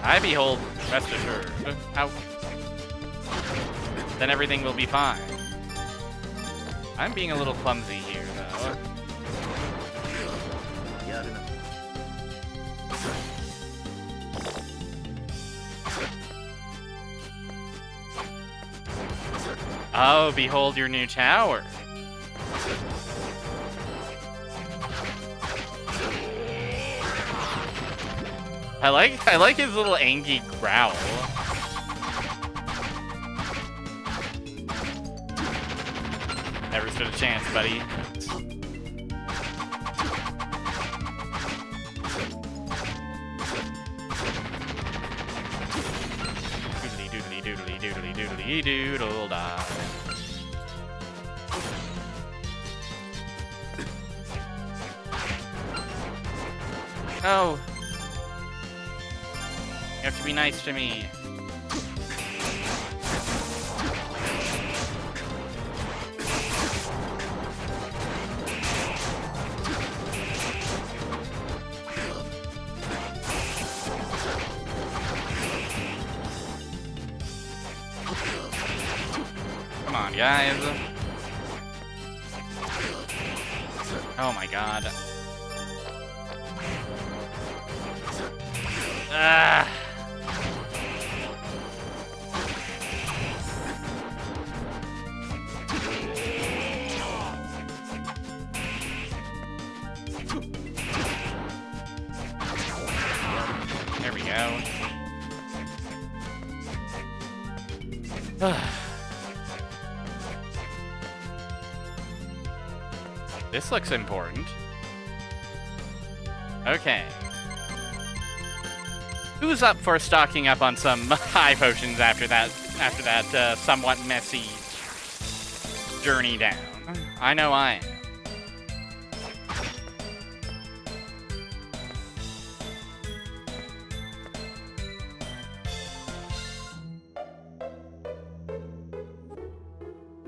I behold, rest assured. Ow. Then everything will be fine. I'm being a little clumsy here, though. Oh, behold your new tower. I like his little angry growl. Never stood a chance, buddy. Doodly doodly doodly doodly doodly doodle die. Oh. You have to be nice to me. Come on, guys. Oh my god. Ah. There we go. This looks important. Okay. Who's up for stocking up on some high potions after that somewhat messy journey down? I know I am.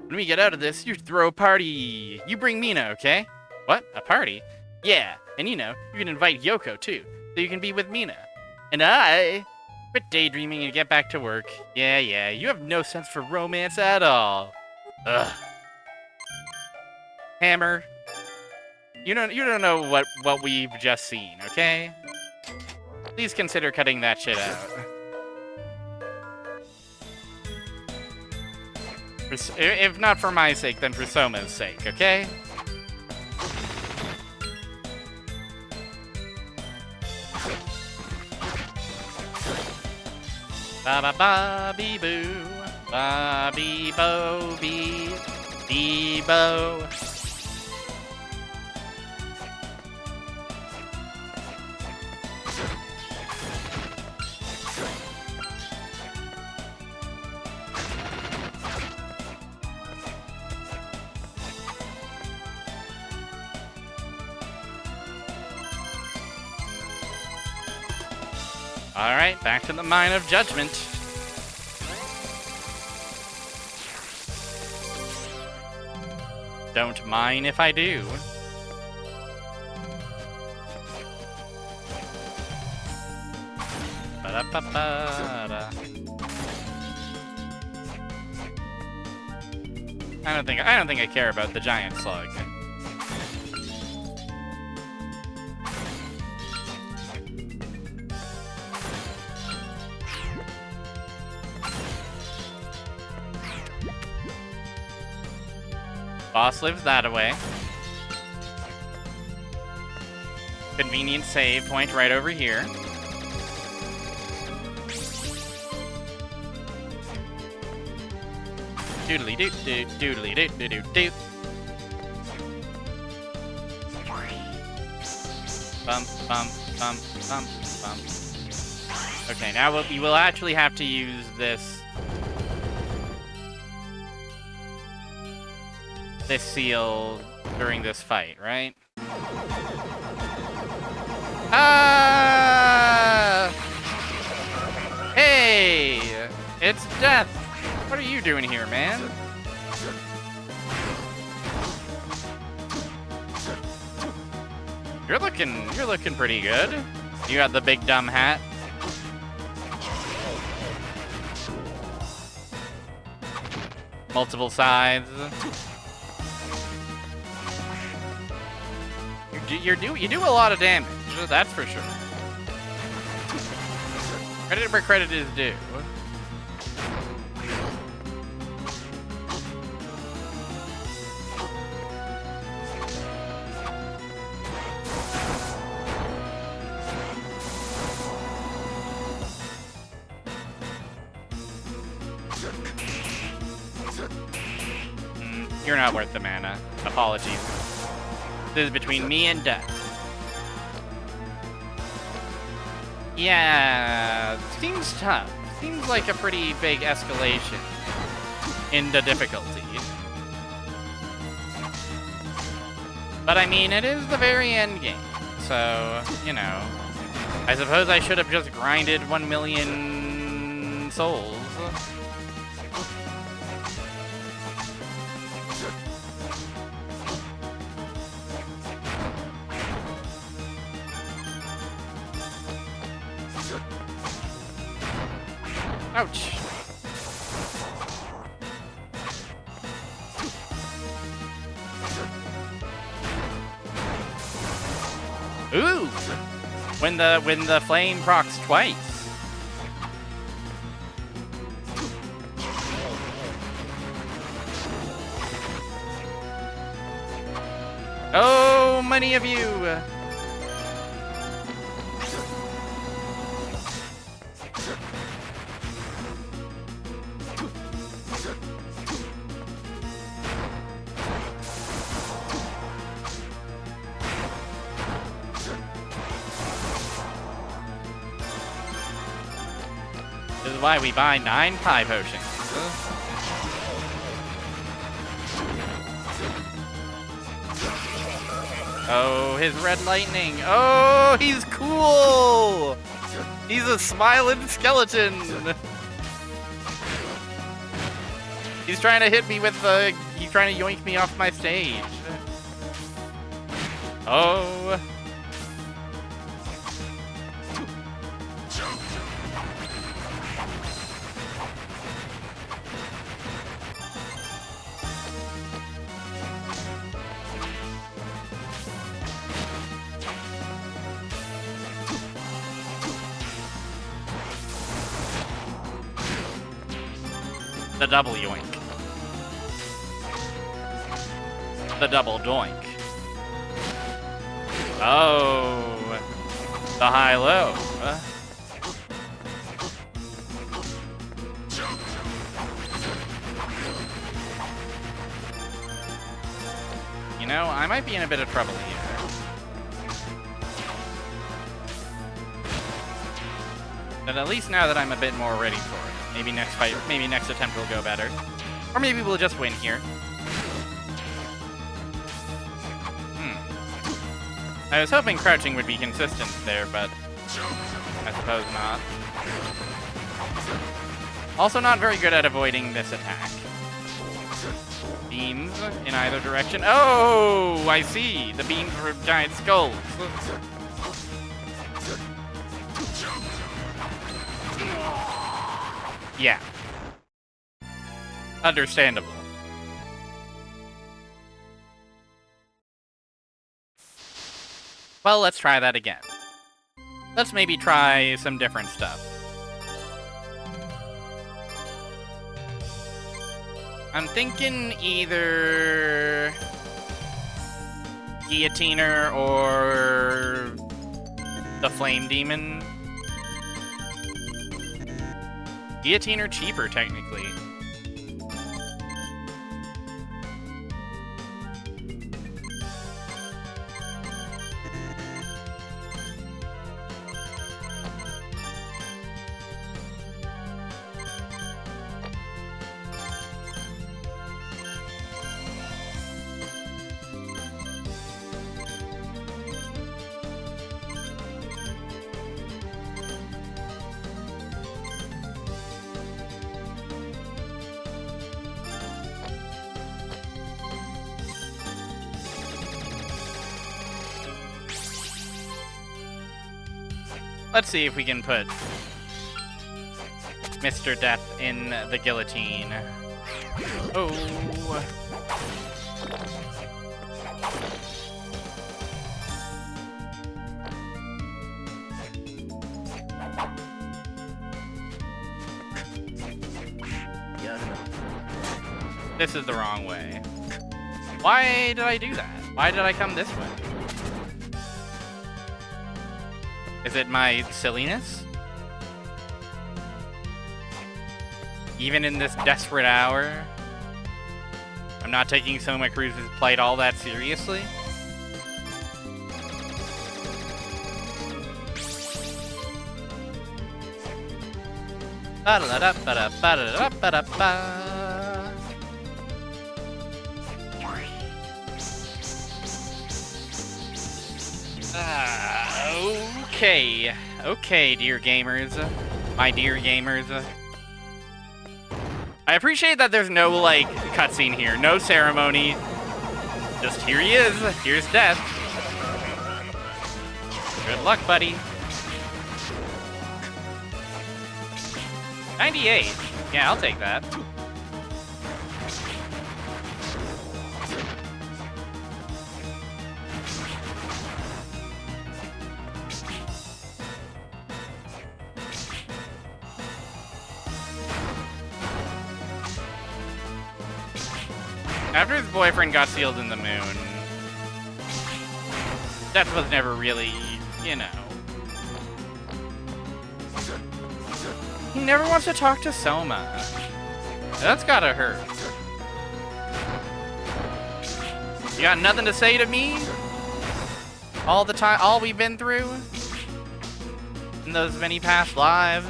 When we get out of this, you throw a party. You bring Mina, okay? What? A party? Yeah, and you know, you can invite Yoko too, so you can be with Mina. And I Quit daydreaming and get back to work. Yeah, you have no sense for romance at all. Ugh. Hammer, you don't know what we've just seen, okay? Please consider cutting that shit out. If not for my sake, then for Soma's sake, okay? Ba ba ba bee boo, ba bee bo bee bo. Alright, back to the Mine of Judgment. Don't mind if I do. Ba-da-ba-ba-da. I don't think I care about the giant slug. Boss lives that away. Convenient save point right over here. Doodly doo doo doodly doo doo doo doo. Bump bump bump bump bump. Okay, now we will actually have to use this seal during this fight, right? Ah! Hey! It's Death! What are you doing here, man? You're looking pretty good. You got the big dumb hat. Multiple sides. You do a lot of damage, that's for sure. Credit where credit is due. You're not worth the mana. Apologies. This is between me and Death. Yeah, seems tough. Seems like a pretty big escalation in the difficulty. But I mean, it is the very end game, so, you know. I suppose I should have just grinded 1 million souls. Ouch. Ooh! When the flame procs twice. Oh, many of you. This is why we buy 9 pie potions. Oh, his red lightning. Oh, he's cool. He's a smiling skeleton. He's trying to hit me with the... He's trying to yoink me off my stage. Oh. The double yoink. The double doink. Oh, the high-low. You know, I might be in a bit of trouble here. But at least now that I'm a bit more ready for it. Maybe next fight, maybe next attempt will go better. Or maybe we'll just win here. I was hoping crouching would be consistent there, but I suppose not. Also not very good at avoiding this attack. Beams in either direction. Oh, I see. The beams were giant skulls. Yeah. Understandable. Well, let's try that again. Let's maybe try some different stuff. I'm thinking either Guillotiner or the Flame Demon. Guillotiner cheaper, technically. Let's see if we can put Mr. Death in the guillotine. Oh. This is the wrong way. Why did I do that? Why did I come this way? Is it my silliness? Even in this desperate hour, I'm not taking Soma Cruz's plight all that seriously? Ba-da-da-ba-da-ba-da-ba-da-ba. Okay, dear gamers. My dear gamers. I appreciate that there's no, like, cutscene here. No ceremony. Just here he is. Here's Death. Good luck, buddy. 98. Yeah, I'll take that. After his boyfriend got sealed in the moon, Death was never really, you know. He never wants to talk to Soma. That's gotta hurt. You got nothing to say to me? All the time, all we've been through? In those many past lives?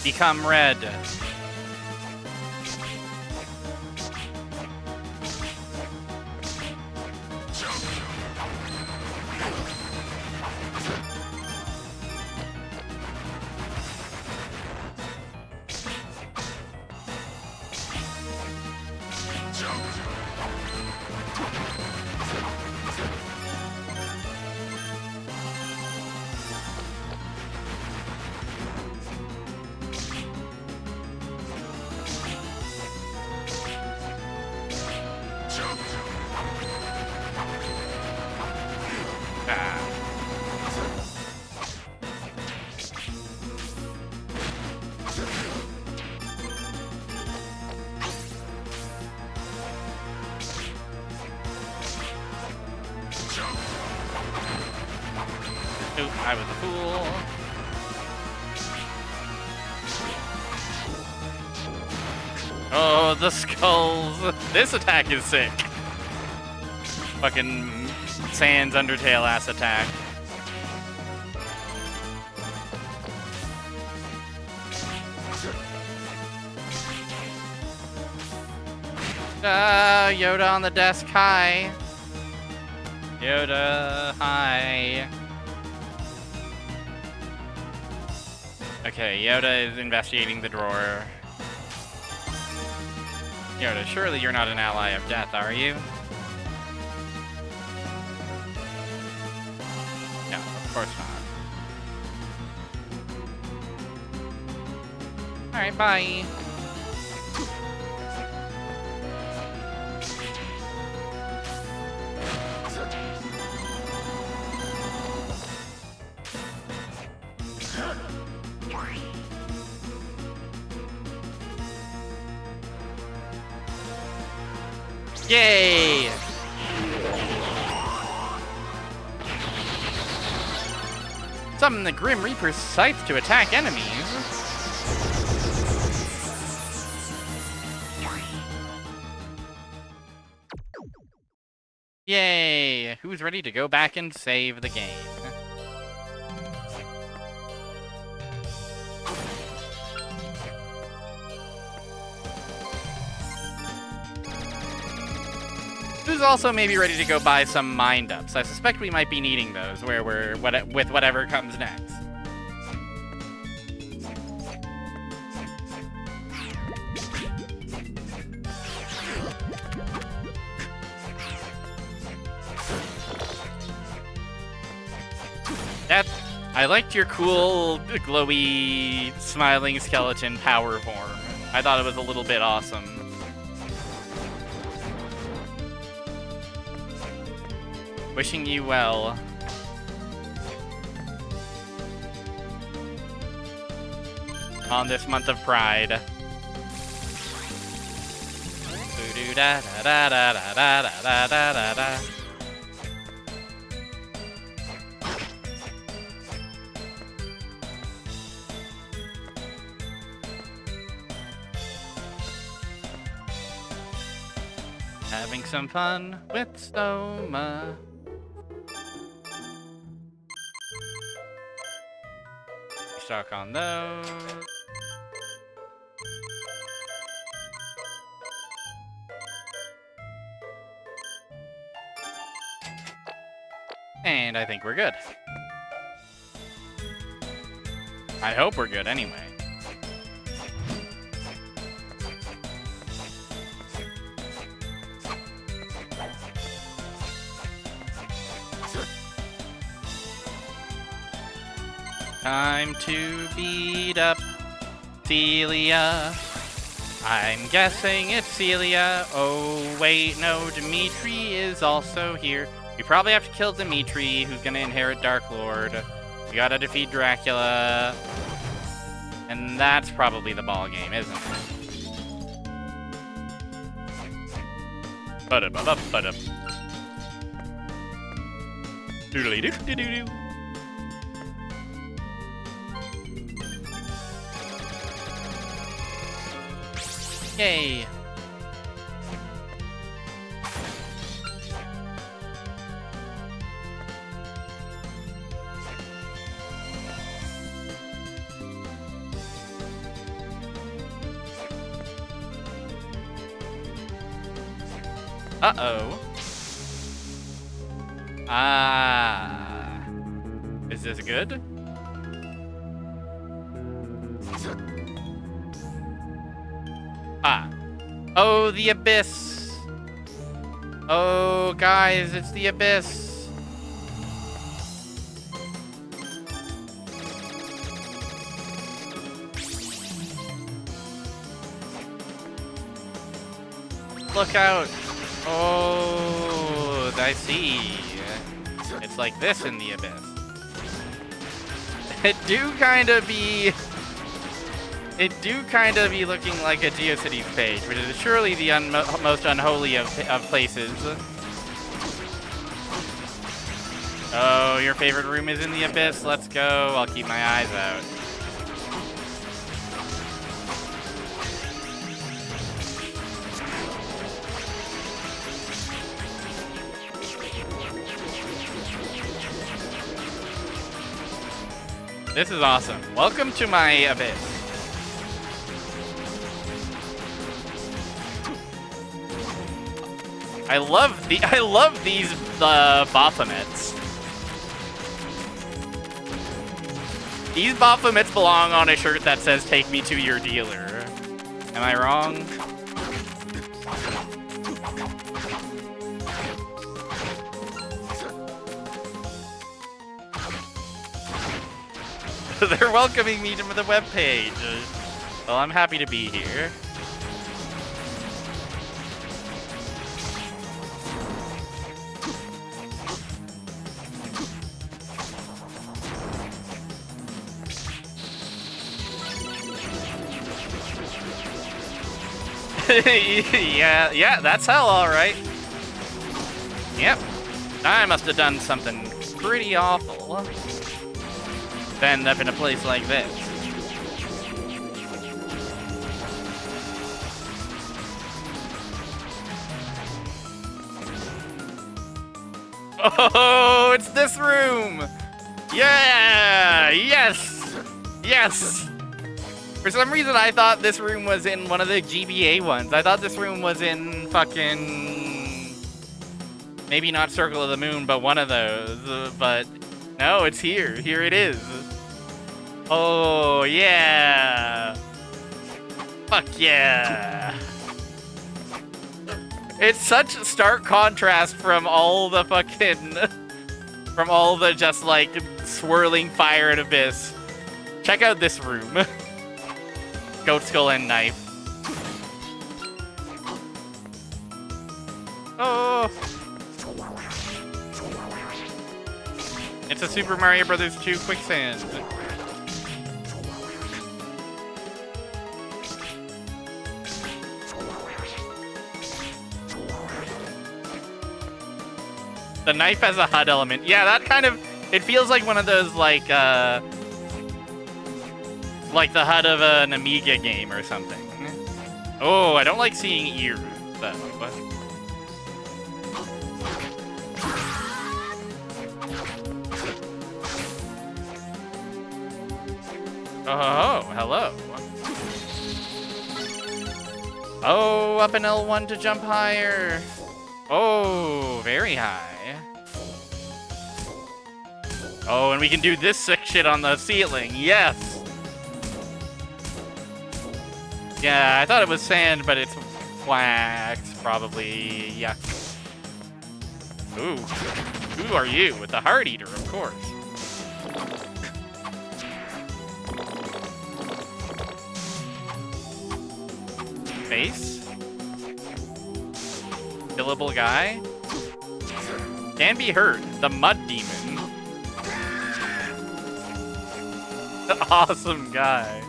Become red. Oop, I was a fool. Oh, the skulls. This attack is sick. Fucking Sans Undertale ass attack. Yoda on the desk, hi. Yoda, hi. Okay, Yoda is investigating the drawer. Yoda, surely you're not an ally of death, are you? No, of course not. Alright, bye. Yay! Summon the Grim Reaper's scythe to attack enemies. Yay! Who's ready to go back and save the game? Who's also maybe ready to go buy some mind-ups? I suspect we might be needing those where we're with whatever comes next. I liked your cool, glowy, smiling skeleton power form. I thought it was a little bit awesome. Wishing you well. On this month of Pride. Having some fun with Stoma. Stock on those. And I think we're good. I hope we're good anyway. Time to beat up Celia. I'm guessing it's Celia. Oh, wait, no, Dimitri is also here. We probably have to kill Dimitri, who's gonna inherit Dark Lord. We gotta defeat Dracula. And that's probably the ball game, isn't it? Ba-da-ba-ba-ba-da. Doodly-doo-doo-doo-doo. Yay! Uh-oh. Ah. Is this good? Ah. Oh, the Abyss. Oh, guys, it's the Abyss. Look out. Oh, I see. It's like this in the Abyss. It do kind of be looking like a GeoCities page, which is surely the most unholy of places. your favorite room is in the Abyss. Let's go. I'll keep my eyes out. This is awesome. Welcome to my Abyss. I love these Baphomets. These Baphomets belong on a shirt that says "Take me to your dealer." Am I wrong? They're welcoming me to the webpage. Well, I'm happy to be here. yeah, that's hell, all right. Yep, I must have done something pretty awful to end up in a place like this. Oh, it's this room! Yeah! Yes! Yes! For some reason, I thought this room was in one of the GBA ones. I thought this room was in fucking... maybe not Circle of the Moon, but one of those. But no, it's here. Here it is. Oh, yeah. Fuck yeah. It's such a stark contrast from all the fucking... from all the just, like, swirling fire and abyss. Check out this room. Goat skull and knife. Oh! It's a Super Mario Brothers 2 quicksand. The knife has a HUD element. Yeah, that kind of... it feels like one of those, like the HUD of an Amiga game or something. Oh, I don't like seeing ears, though. Oh, hello. Oh, up in L1 to jump higher. Oh, very high. Oh, and we can do this sick shit on the ceiling. Yes. Yeah, I thought it was sand, but it's wax, probably. Yeah. Ooh. Who are you? With the Heart Eater, of course. Face? Killable guy? Can be hurt. The Mud Demon. Awesome guy.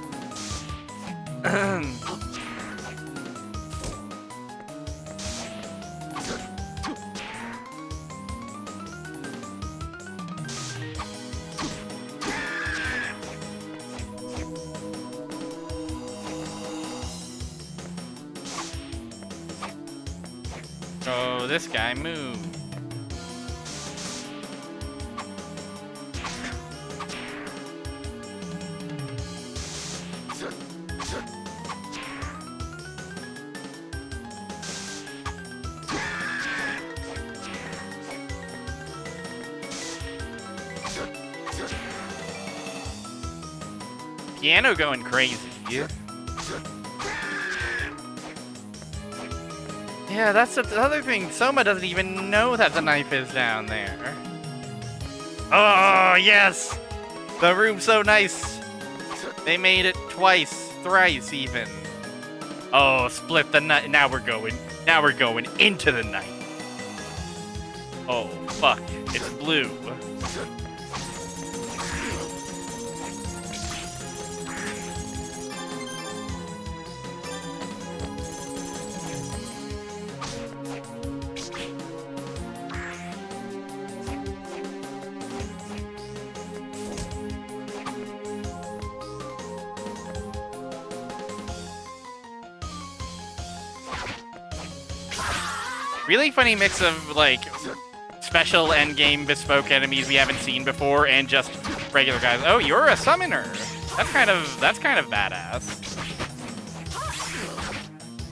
Oh, this guy moved. Piano going crazy. Yeah, that's the other thing. Soma doesn't even know that the knife is down there. Oh, yes! The room's so nice. They made it twice, thrice even. Oh, split the night. Now we're going into the night. Oh, fuck. It's blue. Really funny mix of, like, special endgame bespoke enemies we haven't seen before and just regular guys. Oh, you're a summoner. That's kind of badass.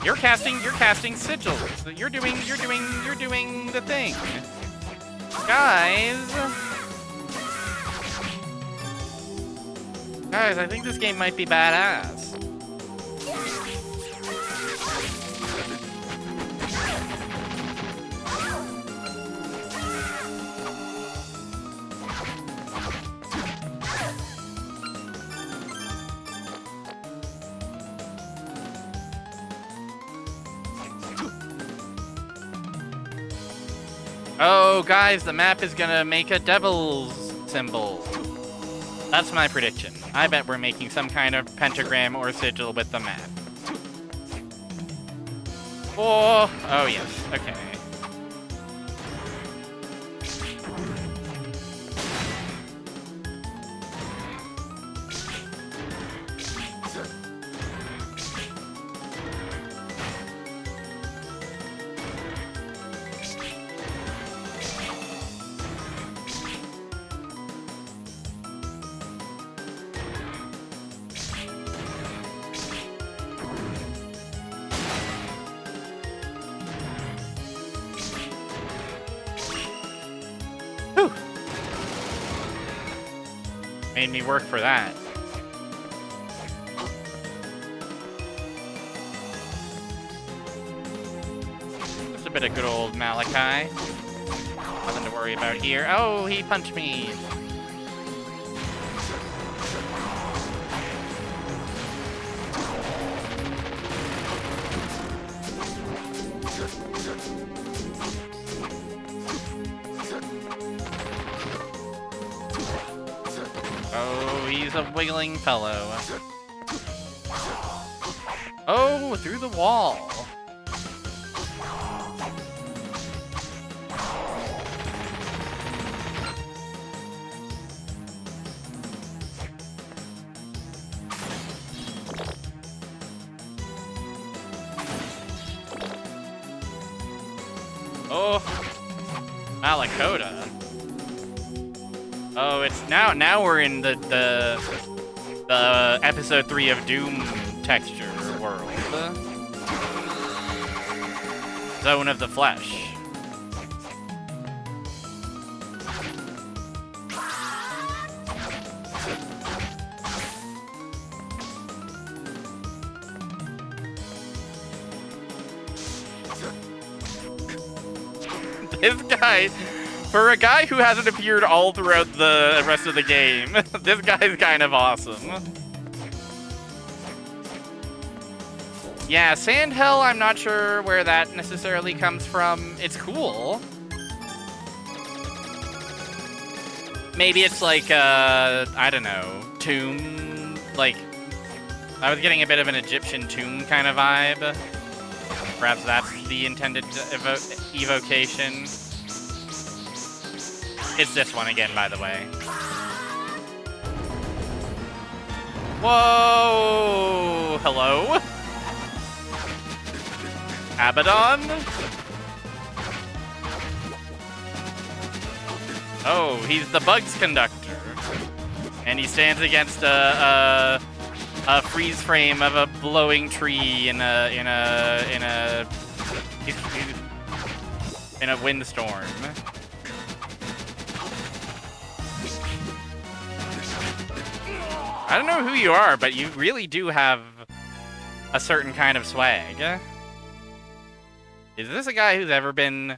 You're casting sigils. You're doing the thing. Guys, I think this game might be badass. Oh, guys, the map is gonna make a devil's symbol. That's my prediction. I bet we're making some kind of pentagram or sigil with the map. Oh yes, okay. Made me work for that. Just a bit of good old Malachi. Nothing to worry about here. Oh, he punched me. Oh, he's a wiggling fellow. Oh, through the wall. Oh, Malakota. Oh, it's now we're in the episode 3 of Doom texture world. Zone of the Flesh. This guy, for a guy who hasn't appeared all throughout the rest of the game, this guy's kind of awesome. Yeah, Sandhell, I'm not sure where that necessarily comes from. It's cool. Maybe it's like, I don't know, tomb, like, I was getting a bit of an Egyptian tomb kind of vibe. Perhaps that's the intended evocation. It's this one again, by the way. Whoa! Hello? Abaddon? Oh, he's the bugs conductor. And he stands against a freeze frame of a blowing tree in a windstorm. I don't know who you are, but you really do have a certain kind of swag. Is this a guy who's ever been?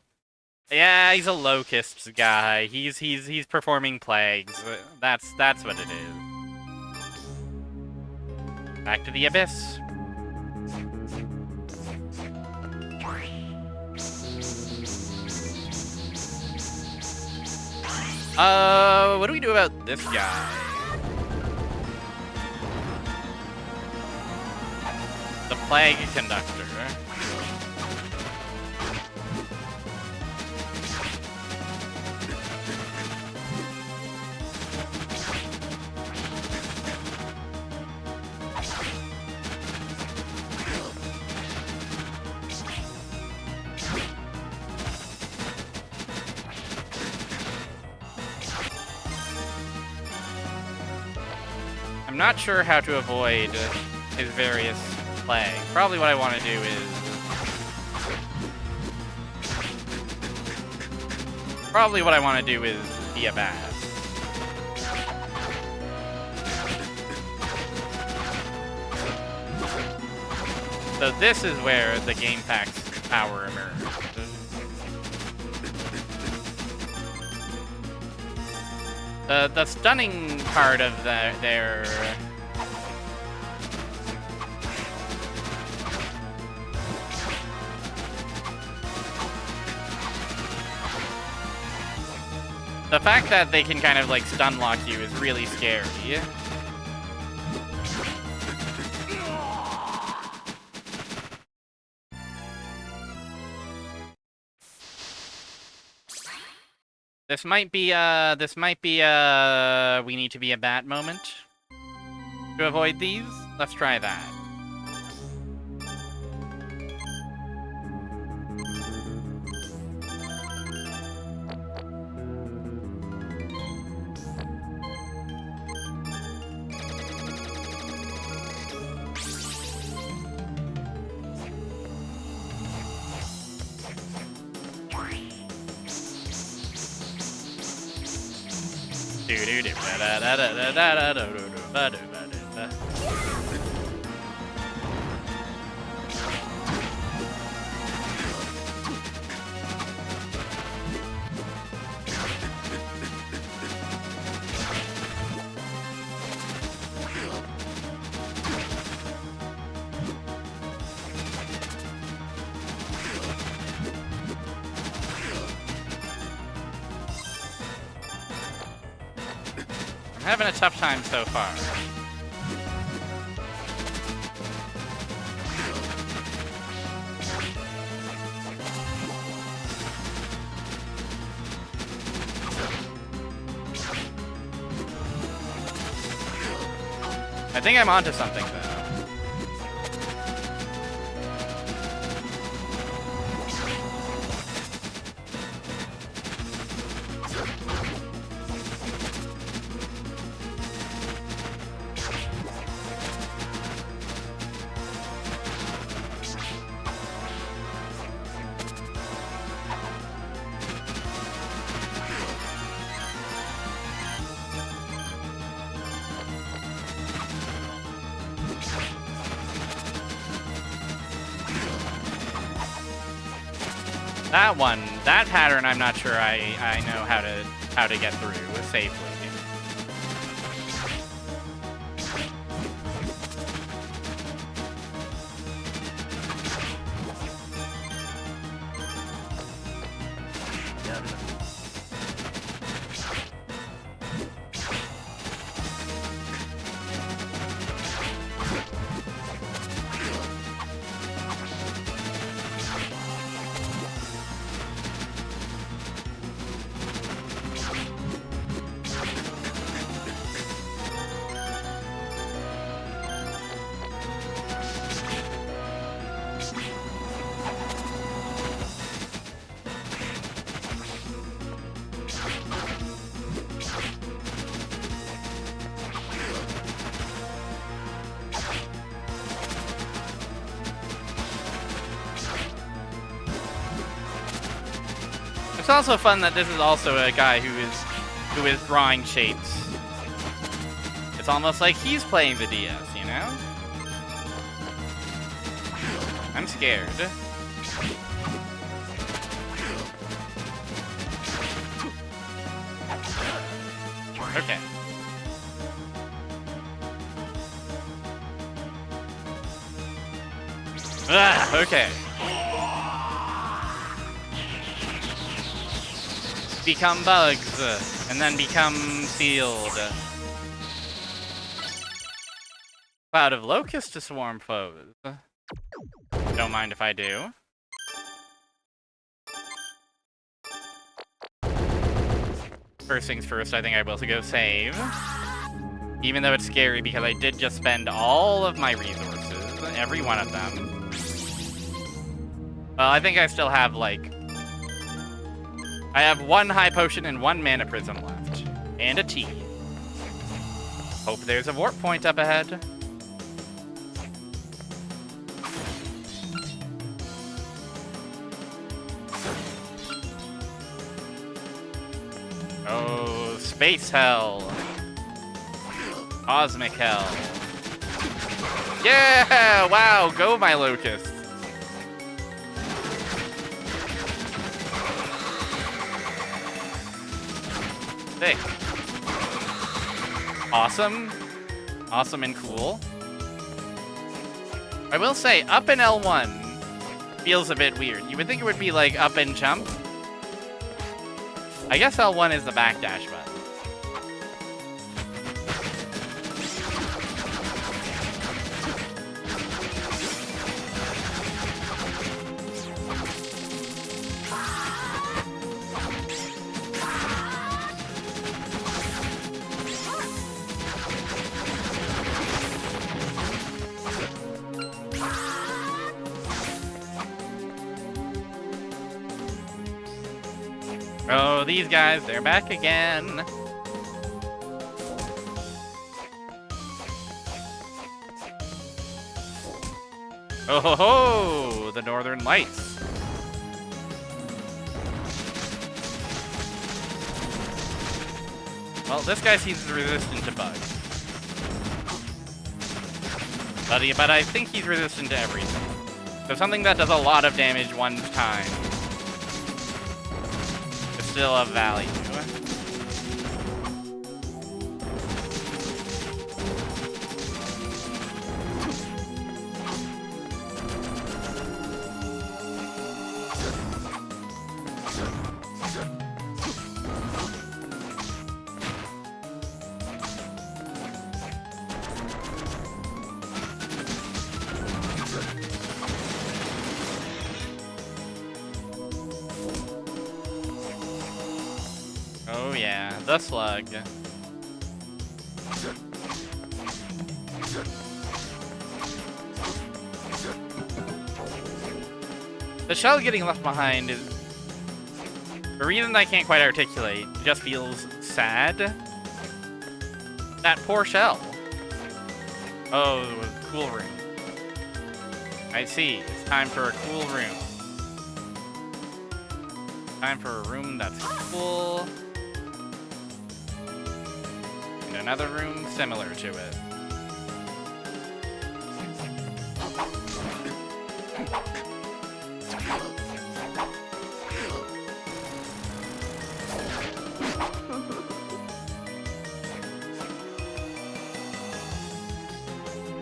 Yeah, he's a Locusts guy. He's performing plagues. That's what it is. Back to the Abyss. What do we do about this guy? The Plague Conductor. I'm not sure how to avoid his various play. Probably what I want to do is... Probably what I want to do is be a bat. So this is where the game pack's power emerges. The stunning part of their the fact that they can kind of like stun lock you is really scary. This might be we need to be a bat moment to avoid these. Let's try that. I'm having a tough time so far. I think I'm onto something, though. That one, that pattern, I'm not sure I know how to get through safely. It's also fun that this is also a guy who is drawing shapes. It's almost like he's playing the DS, you know? I'm scared. Okay. Okay. Become bugs, and then become sealed. Cloud of locusts to swarm foes. Don't mind if I do. First things first, I think I will go save. Even though it's scary because I did just spend all of my resources, every one of them. Well, I think I still have, like... I have one high potion and one mana prism left. And a tea. Hope there's a warp point up ahead. Oh, space hell. Cosmic hell. Yeah! Wow, go my locusts. Sick. Awesome. Awesome and cool. I will say, up in L1 feels a bit weird. You would think it would be like up and jump. I guess L1 is the backdash button. Oh, these guys, they're back again. Oh ho ho! The Northern Lights. Well, this guy seems resistant to bugs. But I think he's resistant to everything. So something that does a lot of damage one time is still of value. Oh yeah, the slug. The shell getting left behind is a reason I can't quite articulate. It just feels sad. That poor shell. Oh, it was a cool room. I see. It's time for a cool room. Time for a room that's cool. And another room similar to it.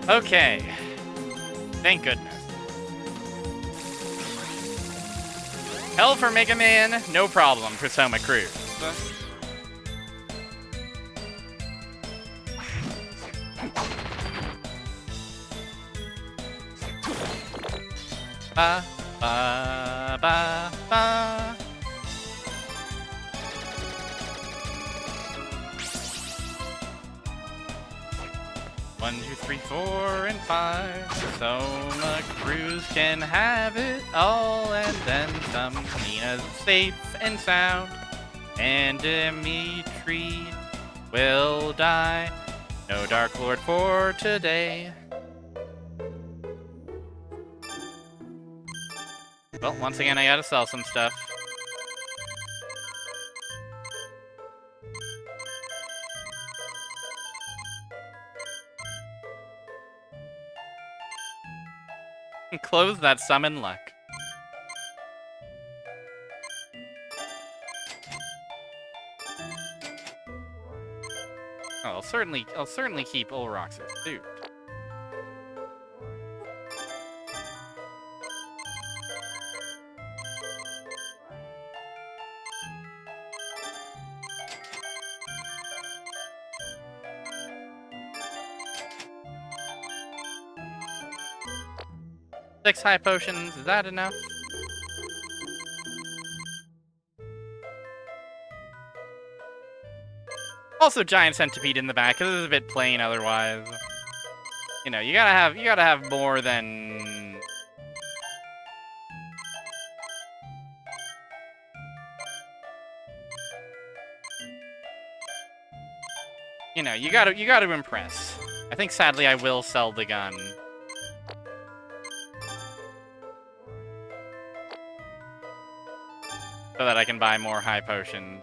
Okay. Thank goodness. Hell for Mega Man, no problem for Soma Cruz. Ba, ba, ba, ba. One, two, three, 4, and 5. Soma Cruz can have it all and then some. Nina's safe and sound, and Dimitri will die. No Dark Lord for today. Well, once again, I gotta sell some stuff. Close that summon luck. Oh, I'll certainly keep Olrox's suit. Six high potions, is that enough? Also giant centipede in the back, because it's a bit plain otherwise. You know, you gotta have more than... You know, you gotta impress. I think sadly I will sell the gun. So that I can buy more high potions.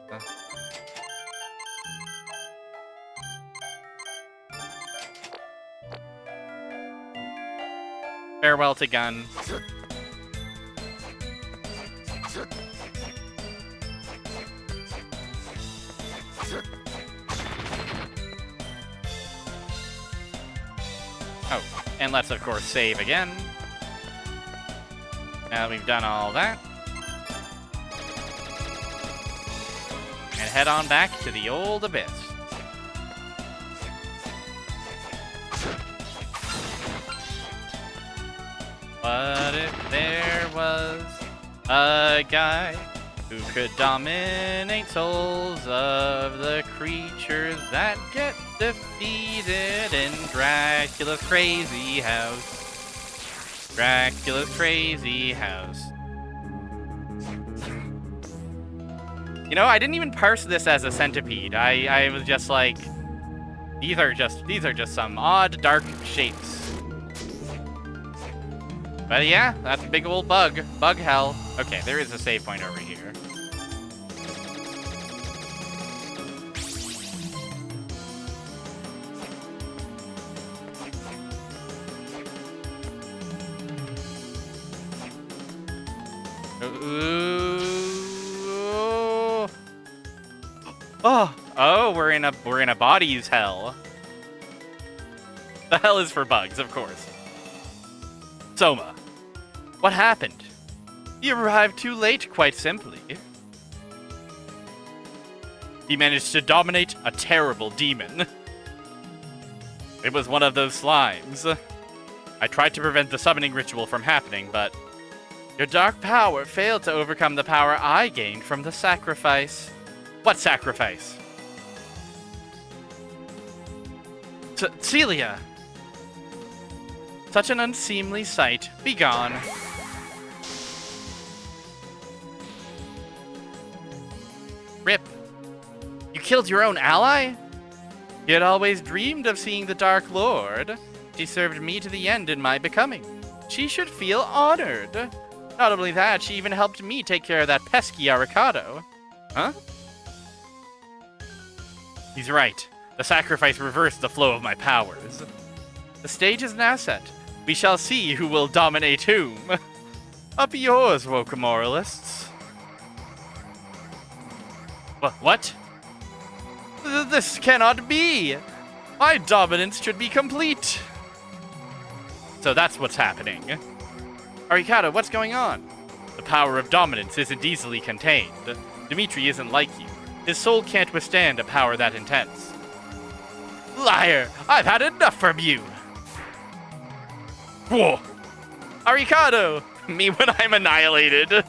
Farewell to gun. Oh, and let's of course save again. Now that we've done all that. And head on back to the old abyss. What if there was a guy who could dominate souls of the creatures that get defeated in Dracula's crazy house? Dracula's crazy house. You know, I didn't even parse this as a centipede. I was just like, these are just some odd dark shapes. But yeah, that's a big old bug. Bug hell. Okay, there is a save point over here. Ooh. Oh, we're in a bodies hell. The hell is for bugs, of course. Soma, what happened? You arrived too late, quite simply. He managed to dominate a terrible demon. It was one of those slimes. I tried to prevent the summoning ritual from happening, but your dark power failed to overcome the power I gained from the sacrifice. What sacrifice? Celia! Such an unseemly sight. Begone. Rip. You killed your own ally? You had always dreamed of seeing the Dark Lord. She served me to the end in my becoming. She should feel honored. Not only that, she even helped me take care of that pesky Aricado. Huh? He's right. The sacrifice reversed the flow of my powers. The stage is now set. We shall see who will dominate whom. Up yours, woke moralists. What? This cannot be! My dominance should be complete! So that's what's happening. Arikado, what's going on? The power of dominance isn't easily contained. Dimitri isn't like you. His soul can't withstand a power that intense. Liar! I've had enough from you! Whoa! Arikado! Me when I'm annihilated!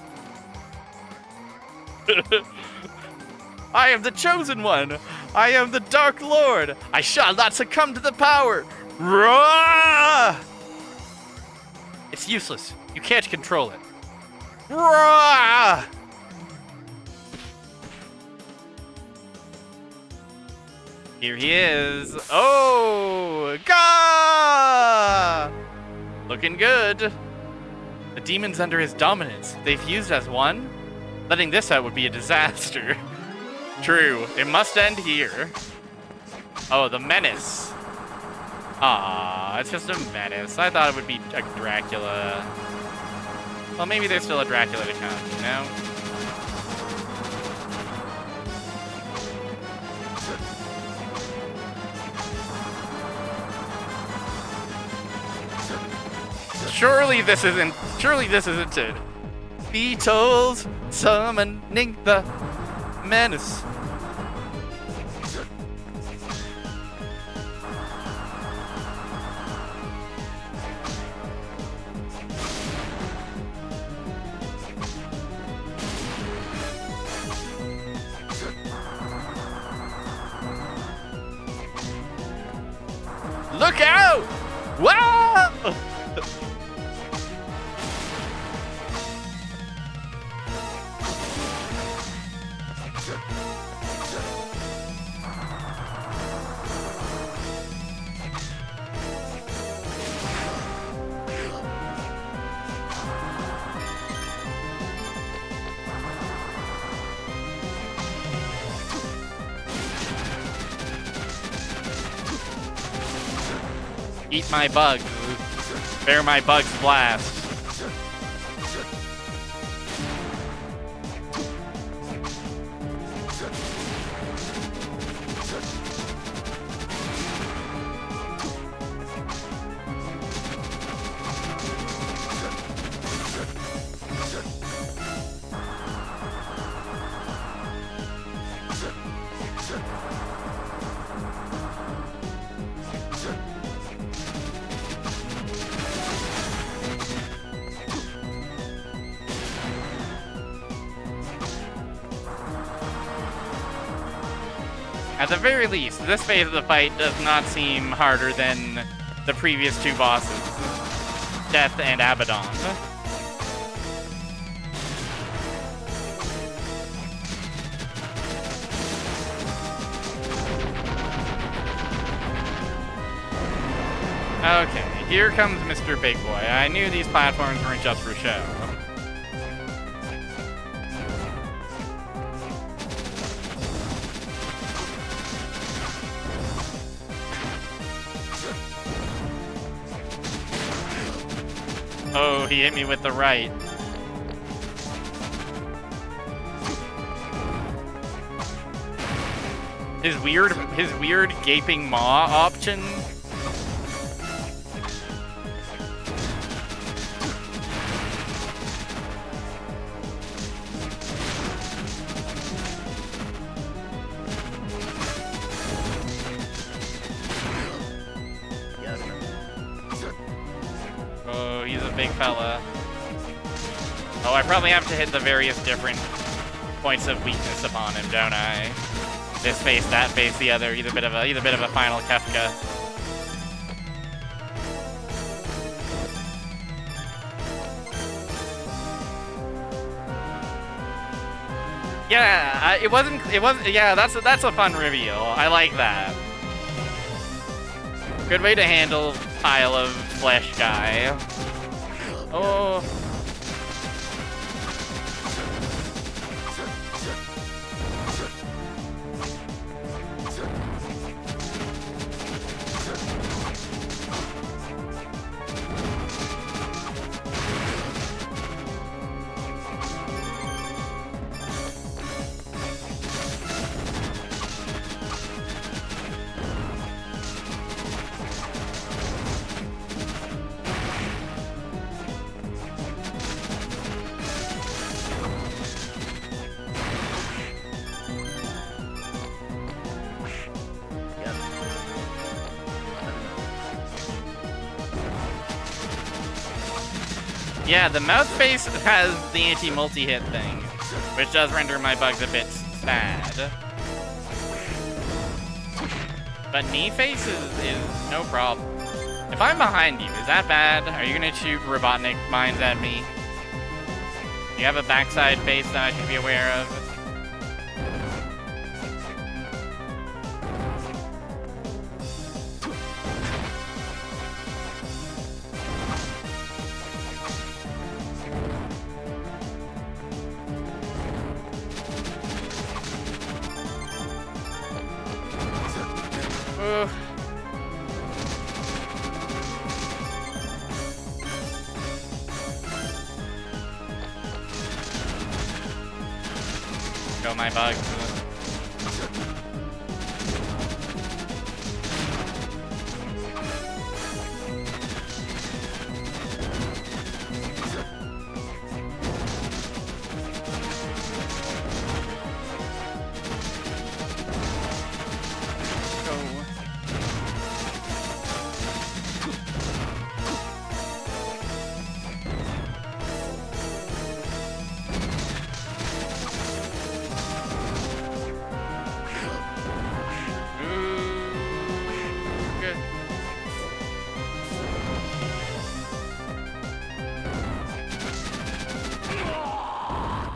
I am the chosen one! I am the Dark Lord! I shall not succumb to the power! Roar! It's useless. You can't control it. Roar! Here he is. Oh! Gah! Looking good. The demon's under his dominance. They fused as one? Letting this out would be a disaster. True. It must end here. Oh, the menace. Ah, it's just a menace. I thought it would be a Dracula. Well, maybe there's still a Dracula to come, you know? Surely this isn't it. Beetles summoning the menace. Look out! Wow! Eat my bugs. Bear my bugs blast. At the very least, this phase of the fight does not seem harder than the previous two bosses, Death and Abaddon. Okay, here comes Mr. Big Boy. I knew these platforms weren't just for show. Oh, he hit me with the right. His weird gaping maw option. Oh, he's a big fella. Oh, I probably have to hit the various different points of weakness upon him, don't I? This face, that face, the other. He's a bit of a final Kefka. Yeah, yeah, that's a fun reveal. I like that. Good way to handle pile of flesh guy. Oh. Yeah, the mouth face has the anti-multi-hit thing, which does render my bugs a bit sad. But knee face is no problem. If I'm behind you, is that bad? Are you gonna shoot Robotnik mines at me? Do you have a backside face that I should be aware of? Go my bugs.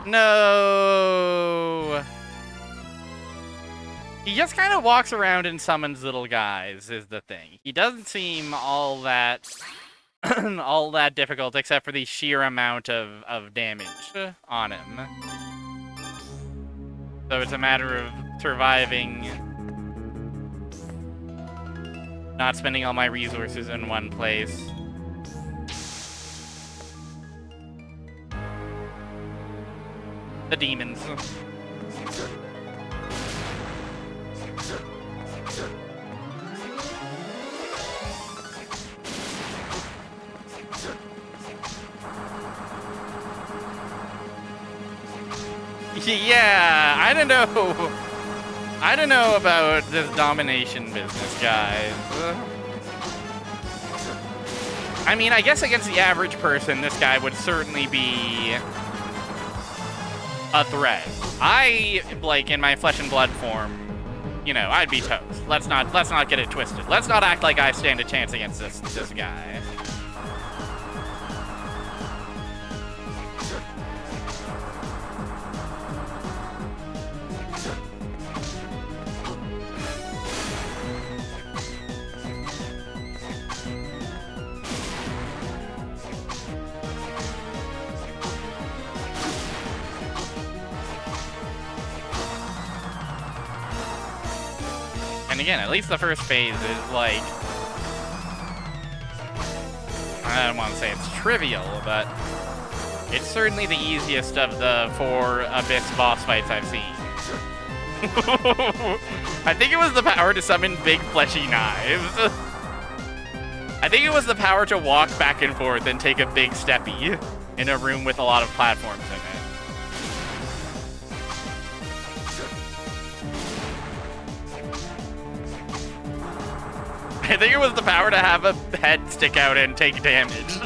No! He just kind of walks around and summons little guys, is the thing. He doesn't seem all that all that difficult, except for the sheer amount of damage on him. So it's a matter of surviving Not spending all my resources in one place. The demons. Yeah, I don't know. I don't know about this domination business, guys. I mean, I guess against the average person, this guy would certainly be a threat. I, like, in my flesh and blood form, you know, I'd be toast. Let's not get it twisted. Let's not act like I stand a chance against this guy. And again, at least the first phase is like, I don't want to say it's trivial, but it's certainly the easiest of the 4 Abyss boss fights I've seen. I think it was the power to summon big fleshy knives. I think it was the power to walk back and forth and take a big steppy in a room with a lot of platforms in it. I think it was the power to have a head stick out and take damage.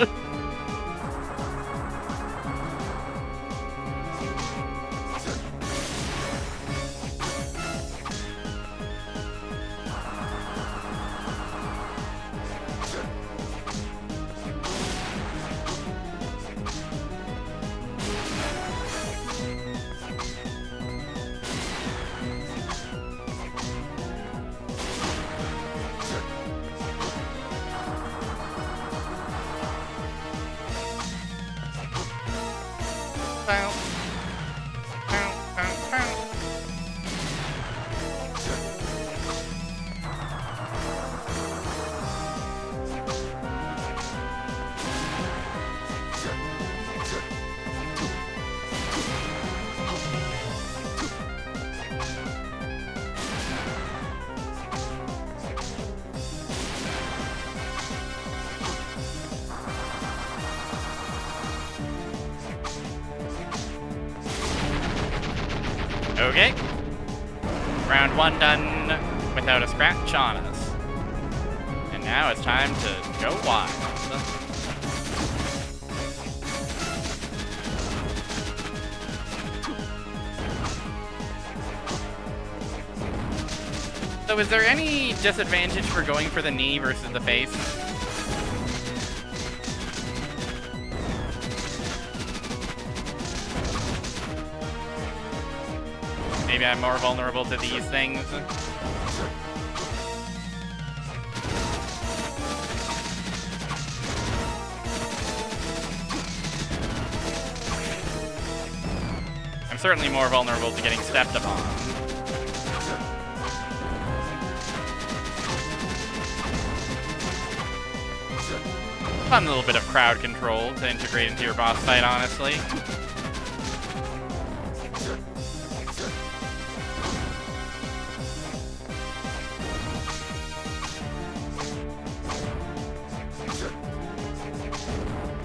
Okay. Round 1 done without a scratch on us. And now it's time to go wild. So is there any disadvantage for going for the knee versus the face? Maybe I'm more vulnerable to these things. I'm certainly more vulnerable to getting stepped upon. Fun little bit of crowd control to integrate into your boss fight, honestly.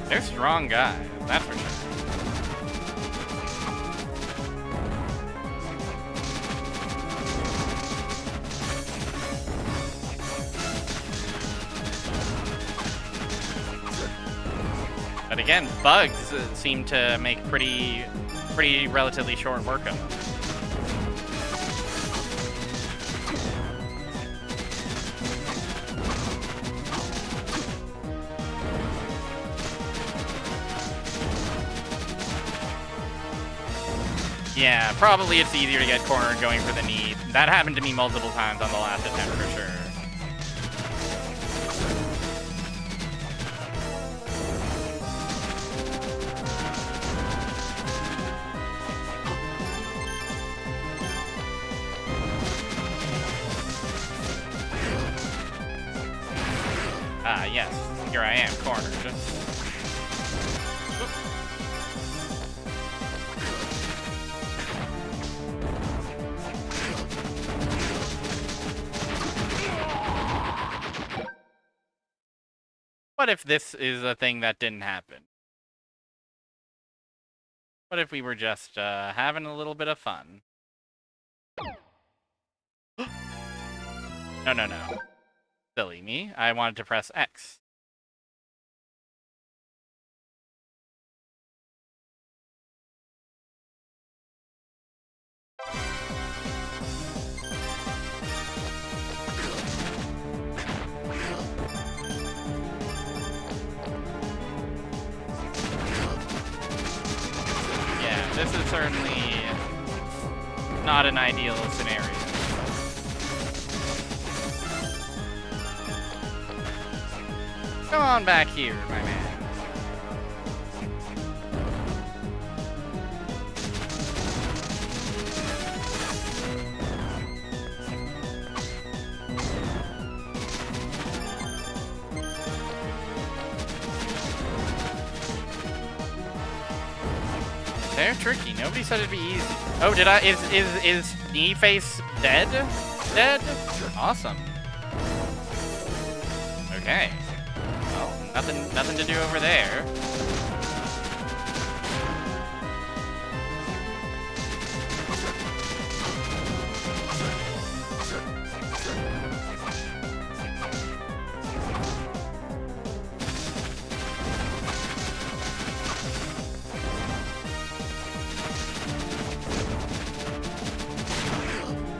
They're strong guys, that's for sure. But again, bugs seem to make pretty relatively short work of them. Yeah, probably it's easier to get cornered going for the knee. That happened to me multiple times on the last attempt for sure. Ah, yes. Here I am, cornered. What if this is a thing that didn't happen? What if we were just having a little bit of fun? No, no, no. Silly me. I wanted to press X. Yeah, this is certainly not an ideal scenario. Come on back here, my man. They're tricky. Nobody said it'd be easy. Oh, did I? Is knee face dead? Dead? Awesome. Okay. Well, nothing to do over there.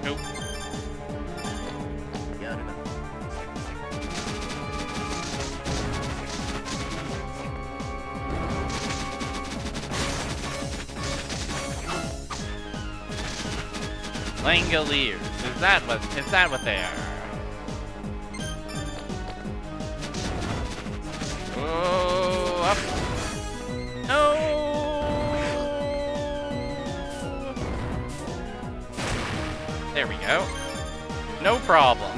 Nope. Langoliers. Is that what they are? Oh, up. No. There we go. No problem.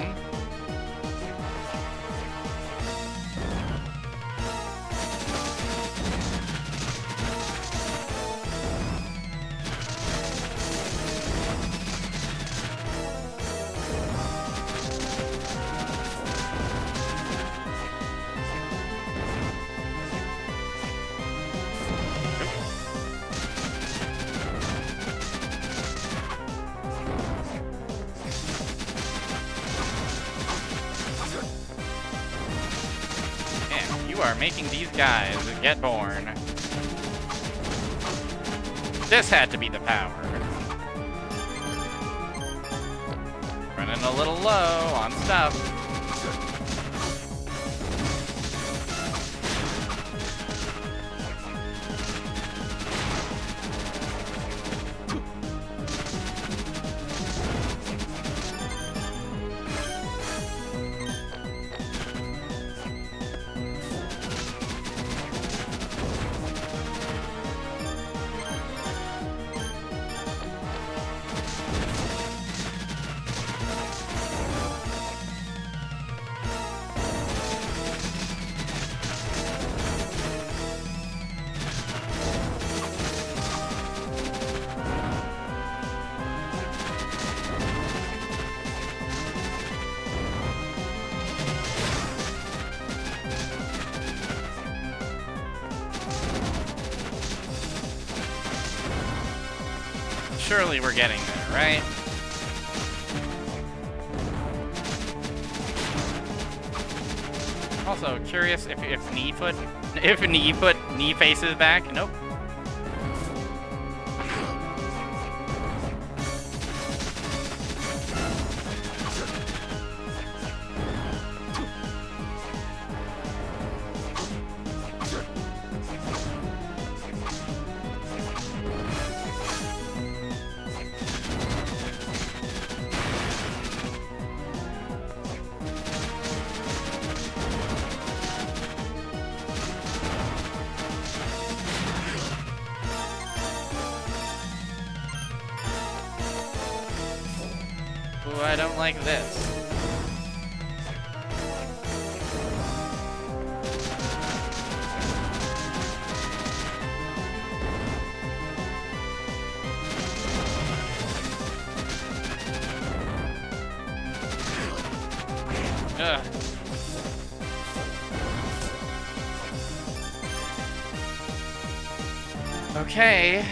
You are making these guys get born. This had to be the power. Running a little low on stuff. Surely we're getting there, right? Also curious if knee faces back. Nope. Ooh, I don't like this. Ugh. Okay.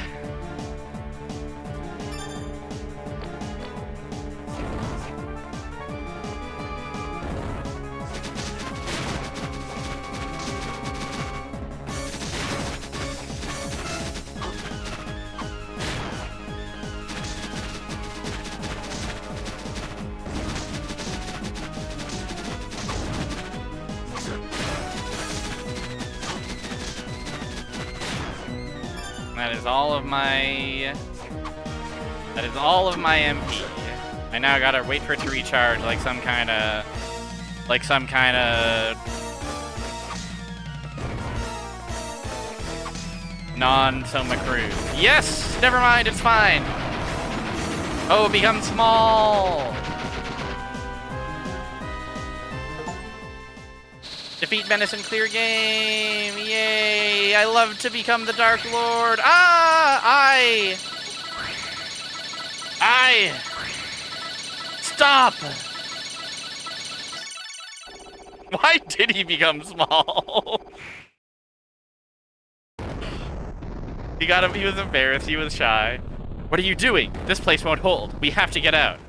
That is all of my... That is all of my MP. I now gotta wait for it to recharge like some kind of... Like some kind of... non-Soma Cruise. Yes! Never mind, it's fine! Oh, become small! Defeat Menace and clear game! Yay! I love to become the Dark Lord! Ah! I... Stop! Why did he become small? He was embarrassed, he was shy. What are you doing? This place won't hold. We have to get out.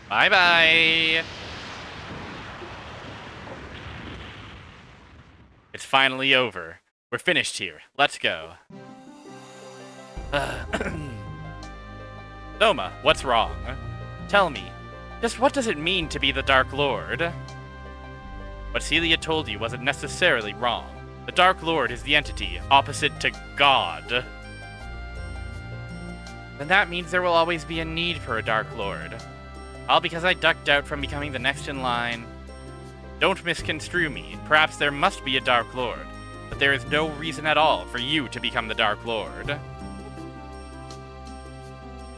Bye-bye. It's finally over. We're finished here. Let's go. Soma, what's wrong? Tell me, just what does it mean to be the Dark Lord? What Celia told you wasn't necessarily wrong. The Dark Lord is the entity opposite to God. Then that means there will always be a need for a Dark Lord. All because I ducked out from becoming the next in line. Don't misconstrue me. Perhaps there must be a Dark Lord, but there is no reason at all for you to become the Dark Lord.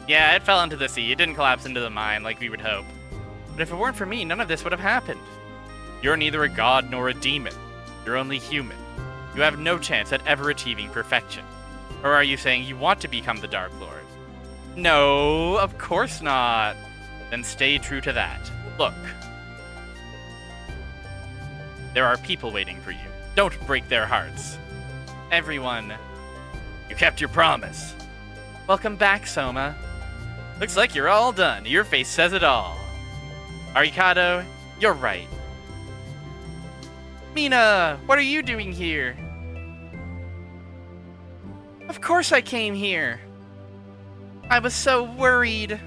Yeah, it fell into the sea. It didn't collapse into the mine like we would hope. But if it weren't for me, none of this would have happened. You're neither a god nor a demon. You're only human. You have no chance at ever achieving perfection. Or are you saying you want to become the Dark Lord? No, of course not. Then stay true to that. Look. There are people waiting for you. Don't break their hearts. Everyone, you kept your promise. Welcome back, Soma. Looks like you're all done. Your face says it all. Arikado, you're right. Mina, what are you doing here? Of course I came here. I was so worried.